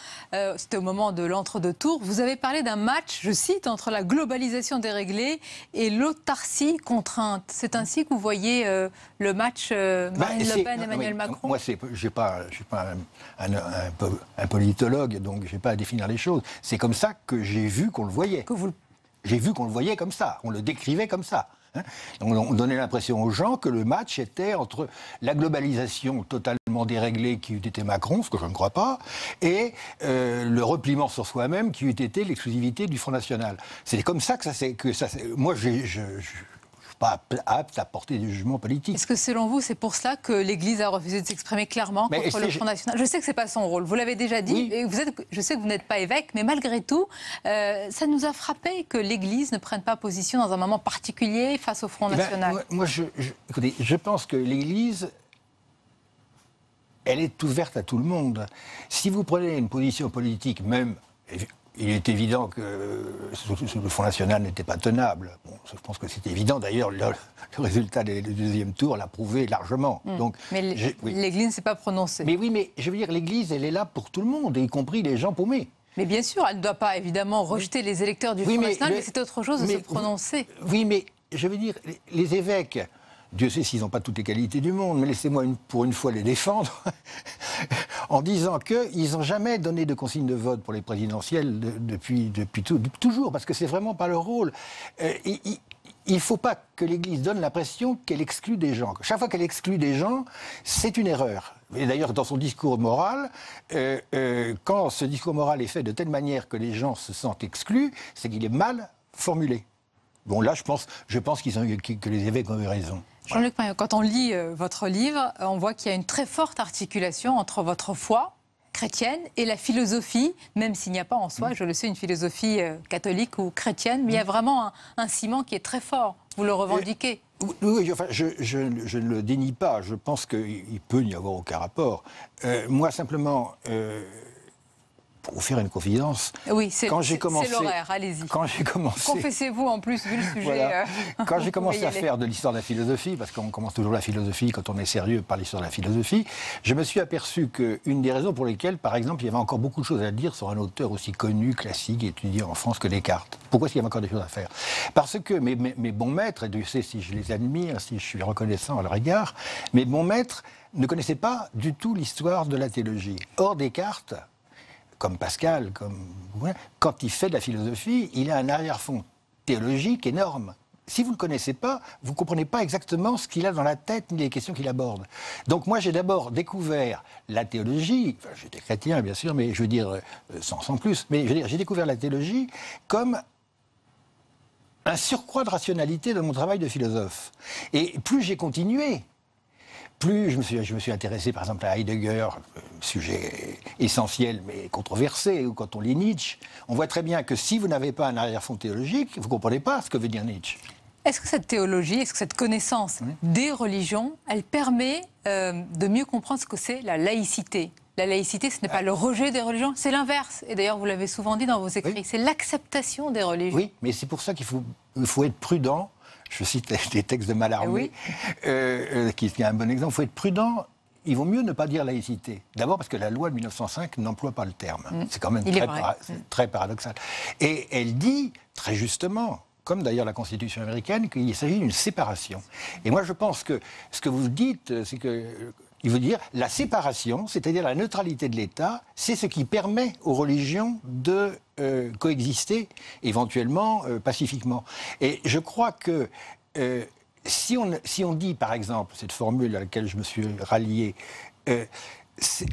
c'était au moment de l'entre-deux-tours, vous avez parlé d'un match, je cite, entre la globalisation déréglée et l'autarcie contrainte. C'est ainsi que vous voyez le match Marine Le Pen, Emmanuel Macron? Moi, je ne suis pas un politologue, donc je n'ai pas à définir les choses. C'est comme ça que j'ai vu qu'on le voyait. J'ai vu qu'on le voyait comme ça, on le décrivait comme ça. On donnait l'impression aux gens que le match était entre la globalisation totalement déréglée qui eût été Macron, ce que je ne crois pas, et le repliement sur soi-même qui eût été l'exclusivité du Front National. C'est comme ça que ça s'est... Moi, je ne suis pas apte à porter du jugement politique. Est-ce que selon vous, c'est pour cela que l'Église a refusé de s'exprimer clairement contre le Front National? Je sais que ce n'est pas son rôle, vous l'avez déjà dit, oui. Et je sais que vous n'êtes pas évêque, mais malgré tout, ça nous a frappé que l'Église ne prenne pas position dans un moment particulier face au Front National. Écoutez, je pense que l'Église, elle est ouverte à tout le monde. Si vous prenez une position politique, même... Il est évident que le Front National n'était pas tenable. Bon, je pense que c'est évident. D'ailleurs, le résultat du deuxième tour l'a prouvé largement. Donc, mais l'Église ne s'est pas prononcée. Mais oui, mais je veux dire, l'Église, elle est là pour tout le monde, y compris les gens paumés. Mais bien sûr, elle ne doit pas évidemment rejeter les électeurs du Front National, mais c'est autre chose de se prononcer. Oui, mais je veux dire, les évêques Dieu sait s'ils n'ont pas toutes les qualités du monde, mais laissez-moi pour une fois les défendre, en disant qu'ils n'ont jamais donné de consigne de vote pour les présidentielles depuis toujours, parce que c'est vraiment pas leur rôle. Il ne faut pas que l'Église donne l'impression qu'elle exclut des gens. Chaque fois qu'elle exclut des gens, c'est une erreur. Et d'ailleurs, dans son discours moral, quand ce discours moral est fait de telle manière que les gens se sentent exclus, c'est qu'il est mal formulé. Bon, là, je pense que les évêques ont eu raison. Jean-Luc Mayol, quand on lit votre livre, on voit qu'il y a une très forte articulation entre votre foi chrétienne et la philosophie, même s'il n'y a pas en soi, je le sais, une philosophie catholique ou chrétienne, mais il y a vraiment un ciment qui est très fort. Vous le revendiquez. Oui, enfin, je ne le dénie pas. Je pense qu'il peut n'y avoir aucun rapport. Moi, simplement, pour vous faire une confidence, oui, c'est l'horaire, allez-y. Quand j'ai commencé... Confessez-vous en plus, vu le sujet. Voilà. Quand j'ai commencé à faire de l'histoire de la philosophie, parce qu'on commence toujours la philosophie quand on est sérieux par l'histoire de la philosophie, je me suis aperçu qu'une des raisons pour lesquelles, par exemple, il y avait encore beaucoup de choses à dire sur un auteur aussi connu, classique, étudié en France que Descartes. Pourquoi est-ce qu'il y avait encore des choses à faire? Parce que mes bons maîtres, et Dieu sait si je les admire, si je suis reconnaissant à leur égard, mes bons maîtres ne connaissaient pas du tout l'histoire de la théologie. Or, Descartes, comme Pascal, quand il fait de la philosophie, il a un arrière-fond théologique énorme. Si vous ne le connaissez pas, vous ne comprenez pas exactement ce qu'il a dans la tête ni les questions qu'il aborde. Donc moi, j'ai d'abord découvert la théologie, enfin, j'étais chrétien bien sûr, mais je veux dire, sans plus, mais je veux dire, j'ai découvert la théologie comme un surcroît de rationalité dans mon travail de philosophe. Et plus j'ai continué, plus je me suis intéressé par exemple à Heidegger, sujet essentiel mais controversé, ou quand on lit Nietzsche, on voit très bien que si vous n'avez pas un arrière-fond théologique, vous ne comprenez pas ce que veut dire Nietzsche. Est-ce que cette théologie, est-ce que cette connaissance des religions, elle permet de mieux comprendre ce que c'est la laïcité? La laïcité, ce n'est pas le rejet des religions, c'est l'inverse. Et d'ailleurs, vous l'avez souvent dit dans vos écrits, c'est l'acceptation des religions. Oui, mais c'est pour ça qu'il faut être prudent. Je cite des textes de Mallarmé, qui est un bon exemple. Il faut être prudent. Il vaut mieux ne pas dire laïcité. D'abord parce que la loi de 1905 n'emploie pas le terme. C'est quand même très paradoxal. Et elle dit, très justement, comme d'ailleurs la Constitution américaine, qu'il s'agit d'une séparation. Et moi, je pense que ce que vous dites, c'est que... Il veut dire la séparation, c'est-à-dire la neutralité de l'État, c'est ce qui permet aux religions de coexister, éventuellement pacifiquement. Et je crois que si on dit, par exemple, cette formule à laquelle je me suis rallié,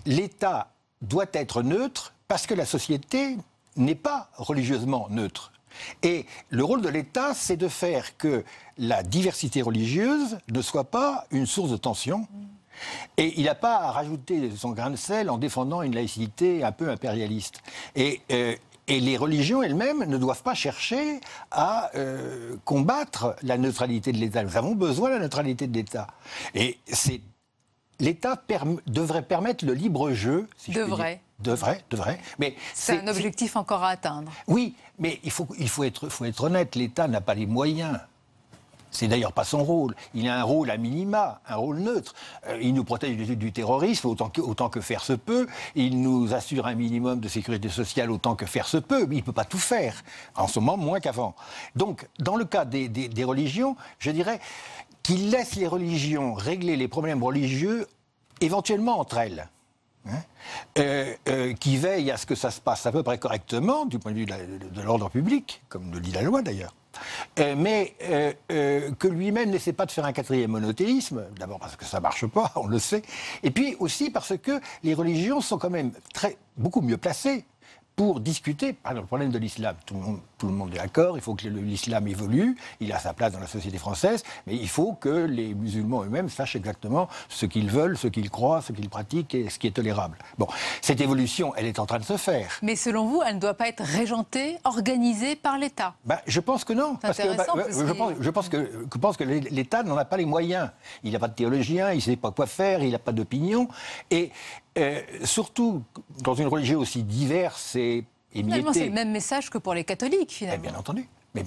l'État doit être neutre parce que la société n'est pas religieusement neutre. Et le rôle de l'État, c'est de faire que la diversité religieuse ne soit pas une source de tension. Et il n'a pas à rajouter son grain de sel en défendant une laïcité un peu impérialiste. Et les religions elles-mêmes ne doivent pas chercher à combattre la neutralité de l'État. Nous avons besoin de la neutralité de l'État. Et l'État devrait permettre le libre jeu. Si devrait. Devrait. Mais c'est un objectif encore à atteindre. Oui, mais il faut être honnête. L'État n'a pas les moyens. C'est d'ailleurs pas son rôle. Il a un rôle à minima, un rôle neutre. Il nous protège du terrorisme autant que faire se peut. Il nous assure un minimum de sécurité sociale autant que faire se peut. Mais il ne peut pas tout faire. En ce moment, moins qu'avant. Donc, dans le cas des religions, je dirais qu'il laisse les religions régler les problèmes religieux éventuellement entre elles. Qui veille à ce que ça se passe à peu près correctement du point de vue de l'ordre public, comme le dit la loi d'ailleurs. Mais que lui-même n'essaie pas de faire un quatrième monothéisme, d'abord parce que ça ne marche pas, on le sait, et puis aussi parce que les religions sont quand même beaucoup mieux placées pour discuter, par exemple, le problème de l'islam. Tout le monde est d'accord, il faut que l'islam évolue, il a sa place dans la société française, mais il faut que les musulmans eux-mêmes sachent exactement ce qu'ils veulent, ce qu'ils croient, ce qu'ils pratiquent et ce qui est tolérable. Bon, cette évolution, elle est en train de se faire. Mais selon vous, elle ne doit pas être régentée, organisée par l'État? Je pense que non. Je pense que l'État n'en a pas les moyens. Il n'a pas de théologien, il ne sait pas quoi faire, il n'a pas d'opinion. Et surtout, dans une religion aussi diverse et émiettée... Finalement, c'est le même message que pour les catholiques, finalement. Bien entendu. Mais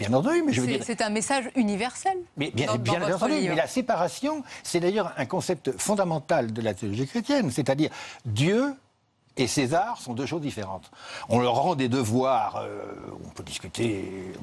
je veux dire... C'est un message universel. Mais bien entendu. Mais la séparation, c'est d'ailleurs un concept fondamental de la théologie chrétienne. C'est-à-dire, Dieu et César sont deux choses différentes. On leur rend des devoirs, on peut discuter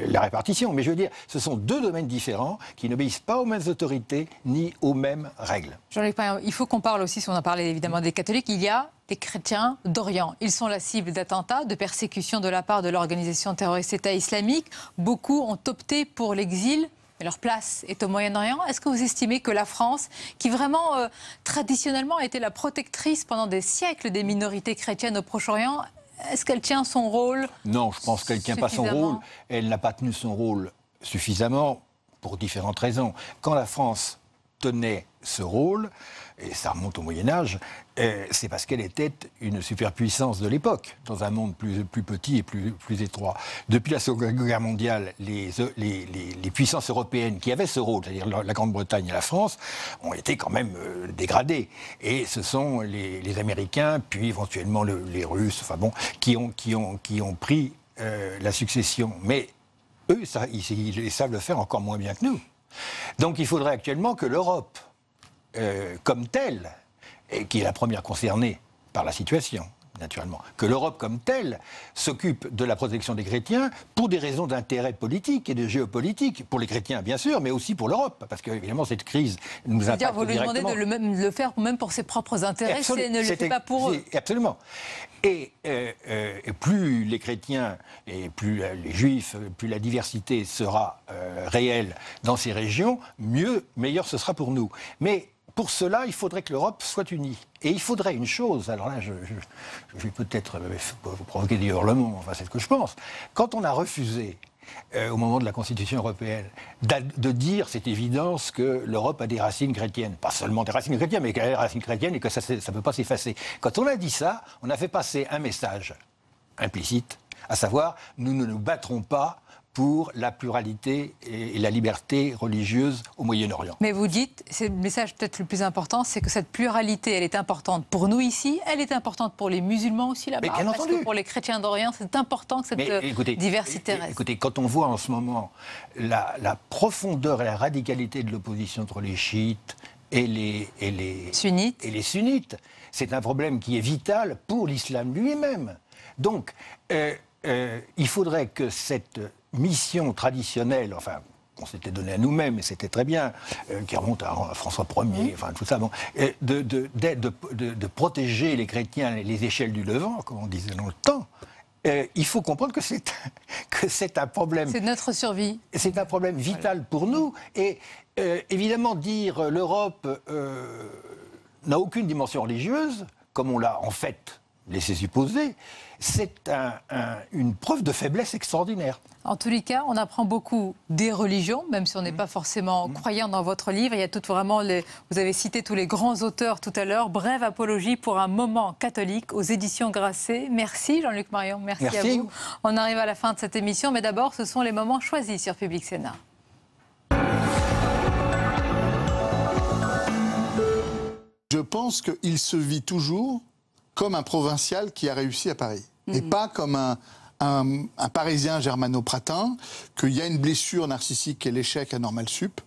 la répartition, mais je veux dire, ce sont deux domaines différents qui n'obéissent pas aux mêmes autorités ni aux mêmes règles. Jean-Luc Payen, il faut qu'on parle aussi, si on a parlé évidemment des catholiques, il y a les chrétiens d'Orient. Ils sont la cible d'attentats, de persécutions de la part de l'organisation terroriste État islamique. Beaucoup ont opté pour l'exil. Mais leur place est au Moyen-Orient. Est-ce que vous estimez que la France, qui vraiment traditionnellement a été la protectrice pendant des siècles des minorités chrétiennes au Proche-Orient, est-ce qu'elle tient son rôle? Non, je pense qu'elle ne tient pas son rôle. Elle n'a pas tenu son rôle suffisamment pour différentes raisons. Quand la France tenait ce rôle, et ça remonte au Moyen-Âge, c'est parce qu'elle était une superpuissance de l'époque, dans un monde plus petit et plus étroit. Depuis la Seconde Guerre mondiale, les puissances européennes qui avaient ce rôle, c'est-à-dire la Grande-Bretagne et la France, ont été quand même dégradées. Et ce sont les Américains, puis éventuellement les Russes, enfin bon, qui ont pris la succession. Mais eux, ils savent le faire encore moins bien que nous. Donc il faudrait actuellement que l'Europe, comme telle, et qui est la première concernée par la situation, naturellement, que l'Europe comme telle s'occupe de la protection des chrétiens pour des raisons d'intérêt politique et de géopolitique, pour les chrétiens bien sûr, mais aussi pour l'Europe, parce qu'évidemment cette crise nous impacte directement. Vous lui demandez de le faire même pour ses propres intérêts, si elle ne le fait pas pour eux. Absolument. Et plus les chrétiens et plus les juifs, plus la diversité sera réelle dans ces régions, meilleur ce sera pour nous. Mais pour cela, il faudrait que l'Europe soit unie. Et il faudrait une chose, alors là, je vais peut-être vous provoquer des hurlements, enfin c'est ce que je pense. Quand on a refusé, au moment de la Constitution européenne, de dire cette évidence que l'Europe a des racines chrétiennes, pas seulement des racines chrétiennes, mais qu'elle a des racines chrétiennes et que ça ne peut pas s'effacer. Quand on a dit ça, on a fait passer un message implicite, à savoir, nous ne nous battrons pas pour la pluralité et la liberté religieuse au Moyen-Orient. Mais vous dites, c'est le message peut-être le plus important, c'est que cette pluralité, elle est importante pour nous ici, elle est importante pour les musulmans aussi là-bas, parce que pour les chrétiens d'Orient, c'est important que cette diversité reste. Écoutez, quand on voit en ce moment la profondeur et la radicalité de l'opposition entre les chiites et les sunnites, c'est un problème qui est vital pour l'islam lui-même. Donc, il faudrait que cette mission traditionnelle, enfin, qu'on s'était donnée à nous-mêmes, et c'était très bien, qui remonte à François Ier, enfin tout ça, bon, de protéger les chrétiens les échelles du Levant, comme on disait dans le temps. Il faut comprendre que c'est un problème. C'est notre survie. C'est un problème vital pour nous. Et évidemment, dire l'Europe n'a aucune dimension religieuse, comme on l'a en fait laissé supposer, c'est une preuve de faiblesse extraordinaire. En tous les cas, on apprend beaucoup des religions, même si on n'est pas forcément croyant dans votre livre. Il y a vous avez cité tous les grands auteurs tout à l'heure. Brève apologie pour un moment catholique aux éditions Grasset. Merci Jean-Luc Marion, merci à vous. On arrive à la fin de cette émission, mais d'abord, ce sont les moments choisis sur Public Sénat. Je pense qu'il se vit toujours comme un provincial qui a réussi à Paris, et pas comme un Parisien germano-pratin, qu'il y a une blessure narcissique qui est l'échec à Normal Sup,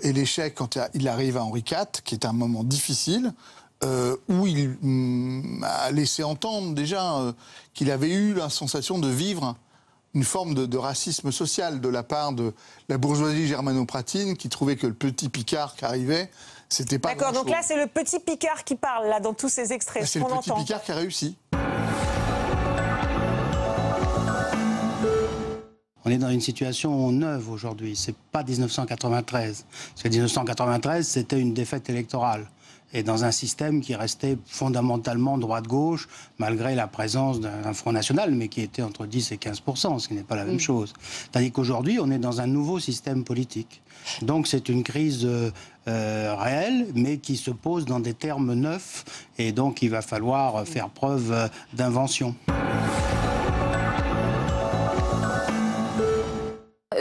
et l'échec quand il arrive à Henri IV, qui est un moment difficile, où il a laissé entendre déjà qu'il avait eu la sensation de vivre une forme de racisme social de la part de la bourgeoisie germano-pratine, qui trouvait que le petit Picard qui arrivait, c'était pas D'accord, donc là c'est le petit Picard qui parle, là, dans tous ces extraits. C'est le petit Picard qui a réussi. On est dans une situation neuve aujourd'hui, c'est pas 1993. Parce que 1993, c'était une défaite électorale. Et dans un système qui restait fondamentalement droite-gauche, malgré la présence d'un Front National, mais qui était entre 10 et 15%, ce qui n'est pas la même chose. Tandis qu'aujourd'hui, on est dans un nouveau système politique. Donc c'est une crise réelle, mais qui se pose dans des termes neufs, et donc il va falloir faire preuve d'invention.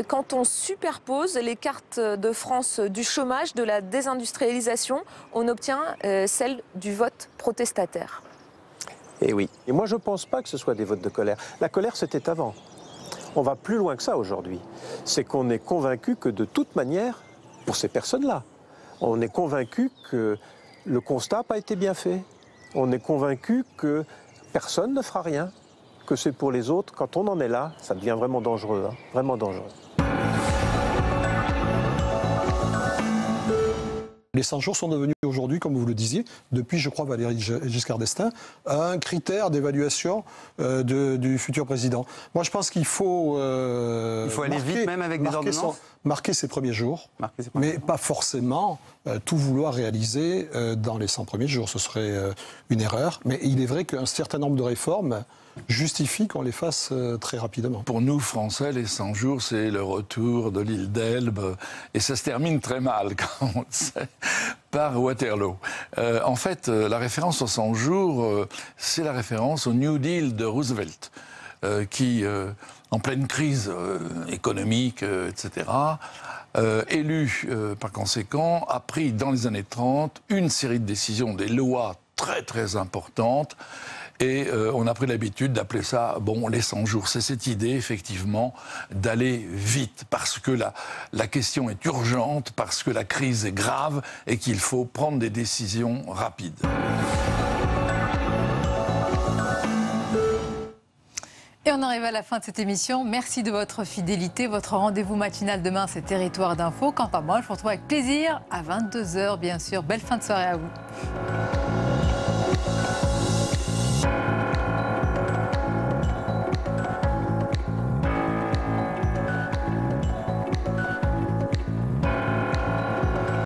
Quand on superpose les cartes de France du chômage, de la désindustrialisation, on obtient celle du vote protestataire. Et oui. Et moi, je ne pense pas que ce soit des votes de colère. La colère, c'était avant. On va plus loin que ça aujourd'hui. C'est qu'on est convaincu que de toute manière, pour ces personnes-là, on est convaincu que le constat n'a pas été bien fait, On est convaincu que personne ne fera rien, que c'est pour les autres. Quand on en est là, ça devient vraiment dangereux, hein, vraiment dangereux. Les 100 jours sont devenus aujourd'hui, comme vous le disiez, depuis, je crois, Valéry Giscard d'Estaing, un critère d'évaluation du futur président. Moi, je pense qu'il faut... il faut aller vite, même avec des ordonnances. Marquer ses premiers jours, mais pas forcément tout vouloir réaliser dans les 100 premiers jours. Ce serait une erreur. Mais il est vrai qu'un certain nombre de réformes justifie qu'on les fasse très rapidement. Pour nous, Français, les 100 jours, c'est le retour de l'île d'Elbe. Et ça se termine très mal, comme on le sait, par Waterloo. En fait, la référence aux 100 jours, c'est la référence au New Deal de Roosevelt, qui, en pleine crise économique, etc., élu par conséquent, a pris dans les années 30 une série de décisions, des lois très très importantes. Et on a pris l'habitude d'appeler ça, les 100 jours. C'est cette idée, effectivement, d'aller vite, parce que la question est urgente, parce que la crise est grave et qu'il faut prendre des décisions rapides. Et on arrive à la fin de cette émission. Merci de votre fidélité. Votre rendez-vous matinal demain, c'est Territoire d'Info. Quant à moi, je vous retrouve avec plaisir à 22h, bien sûr. Belle fin de soirée à vous.